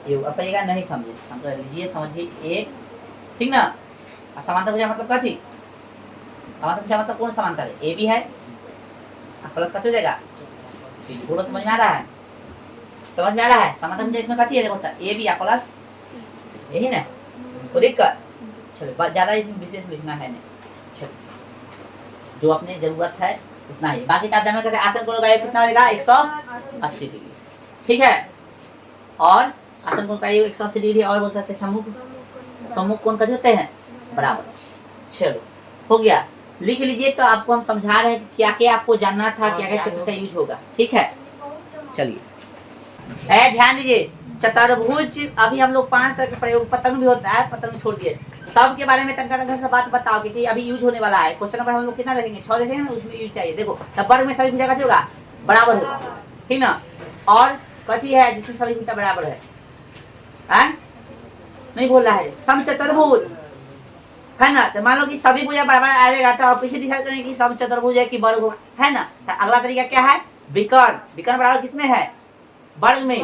योग। अब कहिएगा नहीं समझे, हम तो लीजिए समझिए एक, ठीक ना। समांतर भुजा मतलब क्या थी, समांतर भुजा मतलब कौन समांतर है, ए बी है, प्लस का हो जाएगा सी। बोलो समझ में आ रहा है, समझ में आ रहा है। समांतर भुजा इसमें कथी है, देखो ए बी प्लस, यही ना, कोई दिक्कत। चलो ज्यादा इसमें विशेष लिखना है नहीं, चलो जो अपने जरूरत है उतना ही। बाकी आप जानना कहते हैं आसन कोण का योग कितना होगा, 180 डिग्री। ठीक है, और आसन कोण का योग 180 डिग्री, और बोल सकते हैं सम्मुख कोण कथी होते हैं, बराबर। चलो हो गया, लिख लीजिए। तो आपको हम समझा रहे हैं कि क्या क्या आपको जानना था, क्या क्या चतुर्भुज का यूज होगा। ठीक है, चलिए ध्यान दीजिए। चतुर्भुज अभी हम लोग 5 तरह के प्रयोग, पतंग भी होता है, पतंग छोड़ दिए, सब के बारे में तनका से बात बताओ कि अभी यूज होने वाला है। क्वेश्चन नंबर हम लोग कितना देखेंगे, 6 देखेंगे ना, उसमें यूज चाहिए। देखो तब वर्ग में सभी भुजा कथी होगा, बराबर होगा, ठीक ना। और कथी है जिसमें सभी भुजा बराबर है, नहीं बोल रहा है, समचतुर्भुज है ना। तो मान लो कि सभी भुजा बराबर आएगा, तो आप इसे डिसाइड करेंगे कि समचतुर्भुज है कि वर्ग होगा, है ना। तो अगला तरीका क्या है, विकर्ण। विकर्ण बराबर किसमें है, वर्ग में।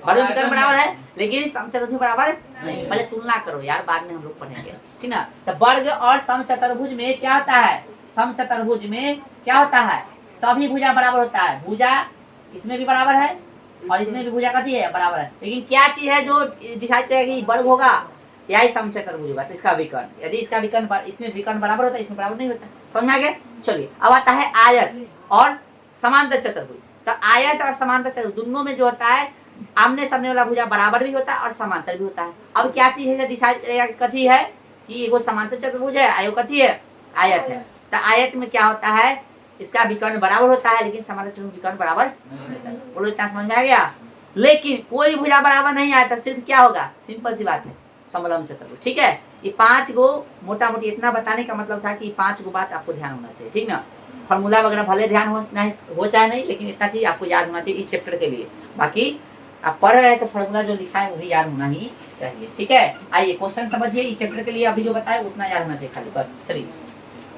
वर्ग में विकर्ण बराबर है, लेकिन समचतुर्भुज बराबर नहीं। पहले तुलना करो यार, बाद में हम लोग पढ़ेंगे, ठीक ना। तो वर्ग और समचतुर्भुज में क्या होता है, समचतुर्भुज में क्या होता है, सभी भुजा बराबर होता है। भुजा इसमें भी बराबर है और इसमें भी भुजा कथी है, बराबर है। लेकिन क्या चीज है जो डिसाइड करेगा कि वर्ग होगा या ही समचतुर्भुज होगा, तो इसका विकर्ण। यदि इसका विकर्ण, इसमें विकर्ण बराबर होता है, इसमें बराबर नहीं होता। समझा गया। चलिए अब आता है आयत और समांतर चतुर्भुज। तो आयत और समांतर चतुर्भुज दोनों में जो होता है, आमने सामने वाला भुजा बराबर भी होता है और समांतर भी होता है। अब क्या चीज है डिसाइड करेगा कि कथी है, कि वो समांतर चतुर्भुज है, आयो कथी है, आयत है। तो आयत में क्या होता है, इसका विकर्ण बराबर होता है, लेकिन समांतर चतुर्भुज विकर्ण बराबर नहीं होता है। बोलो इतना समझ में आ गया। लेकिन कोई भुजा बराबर नहीं आया तो सिर्फ क्या होगा, सिंपल सी बात है, समलम्ब चतुर्भुज। ठीक है, ये 5 गो मोटा मोटी इतना बताने का मतलब था कि 5 गो बात आपको ध्यान होना चाहिए, ठीक ना। फॉर्मूला वगैरह भले ध्यान हो चाहे नहीं, लेकिन इतना चीज आपको याद होना चाहिए इस चैप्टर के लिए। बाकी आप पढ़ रहे हैं तो फॉर्मूला जो लिखा है वो भी याद होना ही चाहिए। ठीक है, आइए क्वेश्चन समझिए। इस चैप्टर के लिए अभी जो बताया उतना याद होना चाहिए खाली, बस। चलिए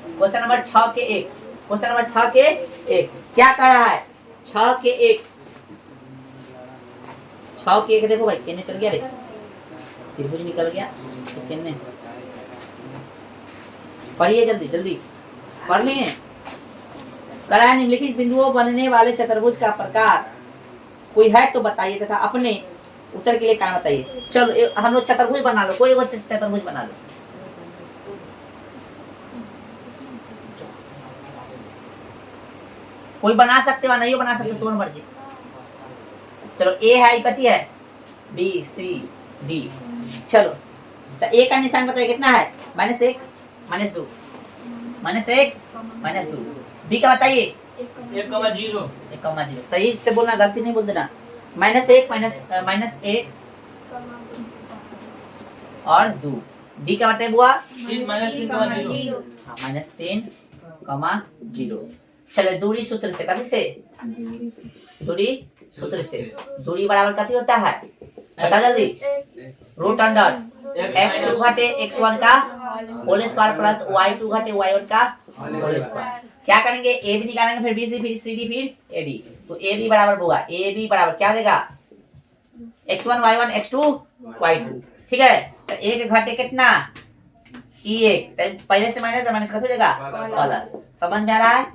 क्वेश्चन नंबर 6 के 1, क्वेश्चन नंबर 6 के 1 क्या कह रहा है, 6 के 1, 6 के 1 देखो भाई, कितने चल गया रे, त्रिभुज निकल गया तो कितने, पढ़िए जल्दी जल्दी पढ़ लिए। करा निम्नलिखित बिंदुओं बनने वाले चतुर्भुज का प्रकार कोई है तो बताइए, तथा अपने उत्तर के लिए कारण बताइए। चलो हम लोग चतुर्भुज बना लो, कोई वो चतुर्भुज बना लो। कोई बना सकते हो नहीं बना सकते, तुम्हारी मर्जी। चलो ए है, कथी है, बी सी डी। चलो तो ए का निशान बताइए कितना है, -1 -2 -1 -2। बी का बताइए 1,0 1,0। सही से बोलना, गलती नहीं बोल देना। -1 -1 और 2। डी का बताइए बुआ 3 -3,0 -3,0। चलो दूरी सूत्र से, कथी से, दूरी सूत्र से। दूरी बराबर कथी होता है, बता जल्दी। रूट अंडर x2 घटे x1 का होल स्क्वायर प्लस y2 घटे y1 का होल स्क्वायर। क्या करेंगे, ए बी निकालेंगे, फिर बी सी, फिर सी डी, फिर ए डी। तो ए बी बराबर होगा, ए बी बराबर क्या देगा, x1 y1 x2 y2। ठीक है, तो ए के घटे कितना, e1, पहले से माइनस माइनस का हो जाएगा प्लस। समझ में आ रहा है।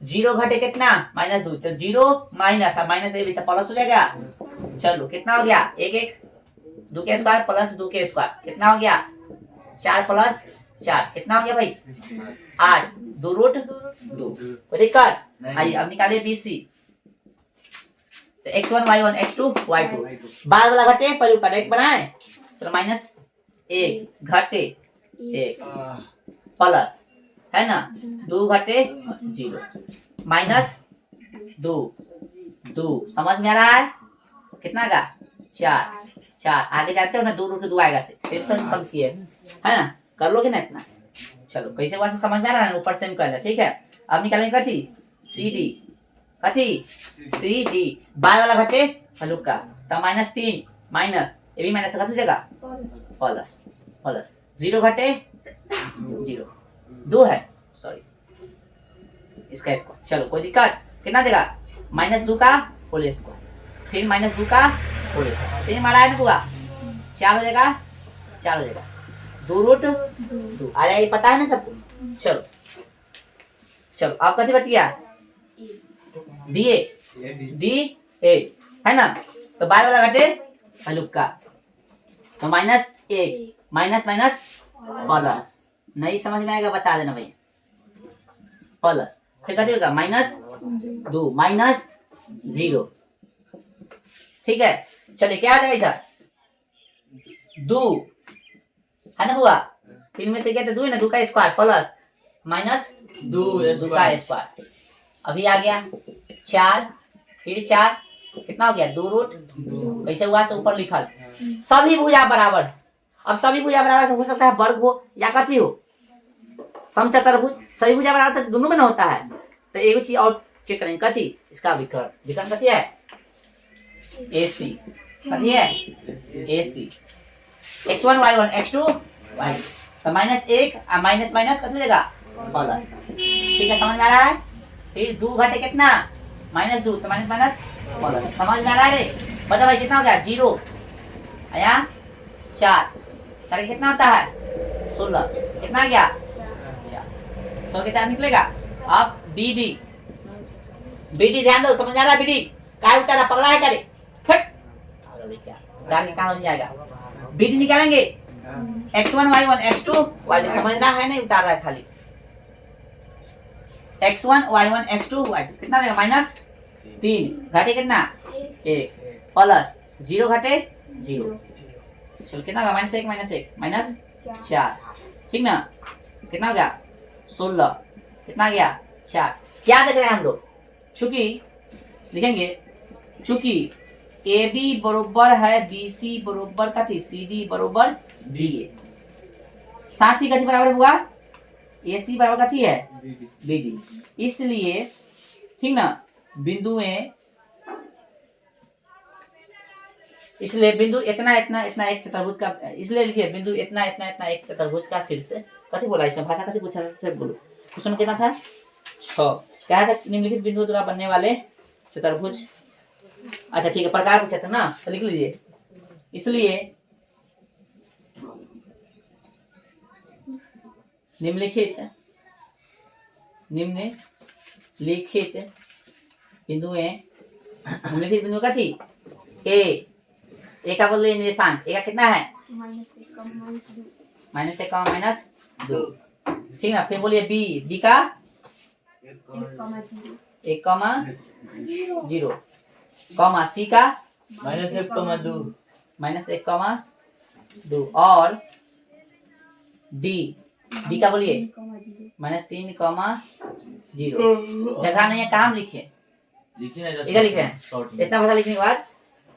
0 घटे कितना, -2, तो 0 माइनस माइनस ए भी तो प्लस हो जाएगा। चलो कितना हो गया, 1 1 2 के स्क्वायर प्लस 2 के स्क्वायर कितना हो गया, 4 प्लस 4 कितना हो गया भाई, 8। 2 रूट 2। कोई दिक्कत। आइए अब निकालिए BC। तो x1 y1 x2 y2 बाद वाला घटे पहले ऊपर एक बनाए। चलो -1 घटे 1 प्लस है ना, 2 घटे 0 -2 समझ में आ रहा है। कितना का, 4 आगे जाते हो ना, 2 रूट 2 आएगा, सिर्फ तो सब किए है ना, कर लोगे ना इतना। चलो कैसे वहां से समझ में आ रहा है, ऊपर से कर, ठीक है। अब निकालेंगे कथी, सी डी, कथी सी डी। बाद वाला घटे हलुक का, तो -3 माइनस ये भी माइनस का हो जाएगा प्लस प्लस। 0 घटे 0 2 है, सॉरी इसका स्क्वायर। चलो कोई दिक्कत, कितना देगा, -2 का होल स्क्वायर, फिर -2 का होल स्क्वायर। सेम आ रहा है ना पूरा, 4 हो जाएगा 4 हो जाएगा। 2 रूट 2 आ जाएगा, ये पता है ना सबको। चलो चलो अब कथी बच गया, डी ए है ना। तो बाद वाला घटे हलुक का, तो -1 माइनस माइनस प्लस। नहीं समझ में आएगा बता देना भाई, प्लस फिर कथी होगा, -2 -0। ठीक है, चलिए क्या आ जाएगा इधर, 2 है ना हुआ, 3 में से क्या, तो 2 है ना, 2 का स्क्वायर प्लस -2 का स्क्वायर। अभी आ गया 4, फिर 4 कितना हो गया, 2 रूट 2। कैसे हुआ, से ऊपर लिखल सभी भुजा बराबर। अब सभी भुजा बराबर तो हो सकता है वर्ग हो या कथी हो, समचतुर्भुज। सभी भुजा बराबर तो दोनों में ना होता है। तो एक चीज और चेक करेंगे, कथी, इसका विकर्ण। विकर्ण कथी है, AC। कथी है, AC। x1 y1 x2 y2, तो -1 माइनस माइनस कथी हो जाएगा प्लस। ठीक है, समझ में आ रहा है। फिर 2 घटे कितना, -2, तो माइनस माइनस प्लस। समझ में आ रहा है रे, बता भाई कितना हो गया, 0 आया 4 कितना होता है 16, कितना आ गया 4, 16 के 4 निकलेगा। अब BD ध्यान दो, समझ आ रहा है, BD काय उतारा, पगला है क्या रे, फट क्या कहाँ हो जाएगा। BD निकालेंगे, x1 y1 x2 y2, समझना है नहीं, उतार रहा है खाली। x1 y1 x2 y2 कितना देगा, -3 घटे कितना 1 प्लस 0 घटे 0। चलो कितना होगा, -1 -4। ठीक ना, कितना हो गया 16, कितना गया 4। क्या देख रहे हैं हम लोग, चूंकि लिखेंगे, चूंकि AB बरोबर है BC बरोबर कथी, CD बरोबर DA। साथ ही कथी बराबर हुआ, AC बराबर कथी है BD। इसलिए ठीक ना, बिंदुएं, इसलिए बिंदु इतना इतना इतना एक चतुर्भुज का, इसलिए लिखिए बिंदु इतना इतना इतना एक चतुर्भुज का शीर्ष। कथी बोला इसमें, भाषा कथी पूछा से बोलो। क्वेश्चन कितना था, 6। क्या था, निम्नलिखित बिंदु द्वारा बनने वाले चतुर्भुज। अच्छा ठीक है, प्रकार पूछा था ना, तो लिख लीजिए। इसलिए निम्नलिखित बिंदुएं, निम्नलिखित बिंदु का थी ए का बोल निशान, ए का कितना है -1 -2। ठीक ना, फिर बोलिए बी का 1 कॉमा 0 कॉमा सी का -1,2 -1 कॉमा 2 और डी का बोलिए -3 कॉमा 0। जगह नहीं है, काम लिखिए, लिखिए ना इधर लिख रहे हैं। शॉर्ट में। इतना पता लिखने के बाद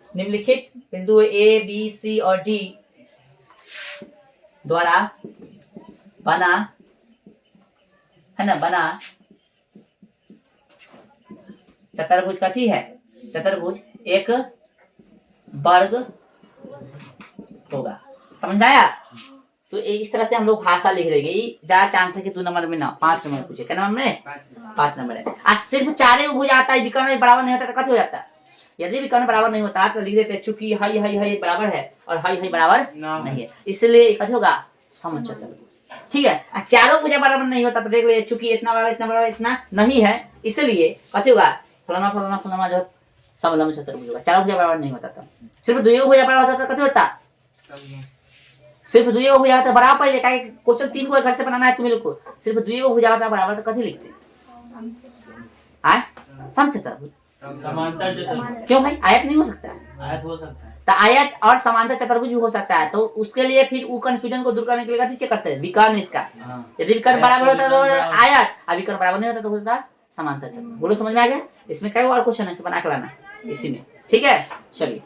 निम्नलिखित बिंदु ए बी सी और डी द्वारा बना है ना, बना चतुर्भुज कथी है, चतुर्भुज एक वर्ग होगा। समझ में आया? तो इस तरह से हम लोग भाषा लिख देंगे। ज्यादा चांस है कि 2 नंबर में ना 5 नंबर पूछे। क्या नंबर में? 5 नंबर है। आज सिर्फ 4 भुज आता है, विकर्ण में बराबर नहीं होता तो कथी हो जाता है? यदि विकर्ण बराबर नहीं होता तो लिख देते हैं चूंकि हाई हाई हाई बराबर है और हाई हाई बराबर नहीं है, इसलिए कथी होगा, समचतुर्भुज। ठीक है। चारों भुजा बराबर नहीं होता तो देख ले, चूंकि इतना बराबर इतना बराबर इतना नहीं है, इसलिए कथी होगा, फलाना फलाना फलाना जो समलंब चतुर्भुज होगा। चारों भुजा बराबर नहीं होता था, सिर्फ 2 भुजा बराबर होता तो कथी होता, सिर्फ 2 भुजा होता बराबर। पहले का क्वेश्चन 3 को घर से बनाना है तुम्हें लोग को, सिर्फ 2 भुजा होता बराबर तो कथी लिखते आय, समचतुर्भुज। समांतर चतुर्भुज। क्यों भाई, आयत नहीं हो सकता? आयत हो सकता है। तो आयत और समांतर चतुर्भुज भी हो सकता है। तो उसके लिए फिर वो कंफ्यूजन को दूर करने के लिए कथी चेक करते हैं, विकर्ण इसका। हाँ। यदि विकर्ण बराबर होता तो आयत, और विकर्ण बराबर नहीं होता तो होता समांतर चतुर्भुज। बोलो समझ में आ गया? इसमें कई और क्वेश्चन है, बना के लाना इसी में। ठीक है, चलिए।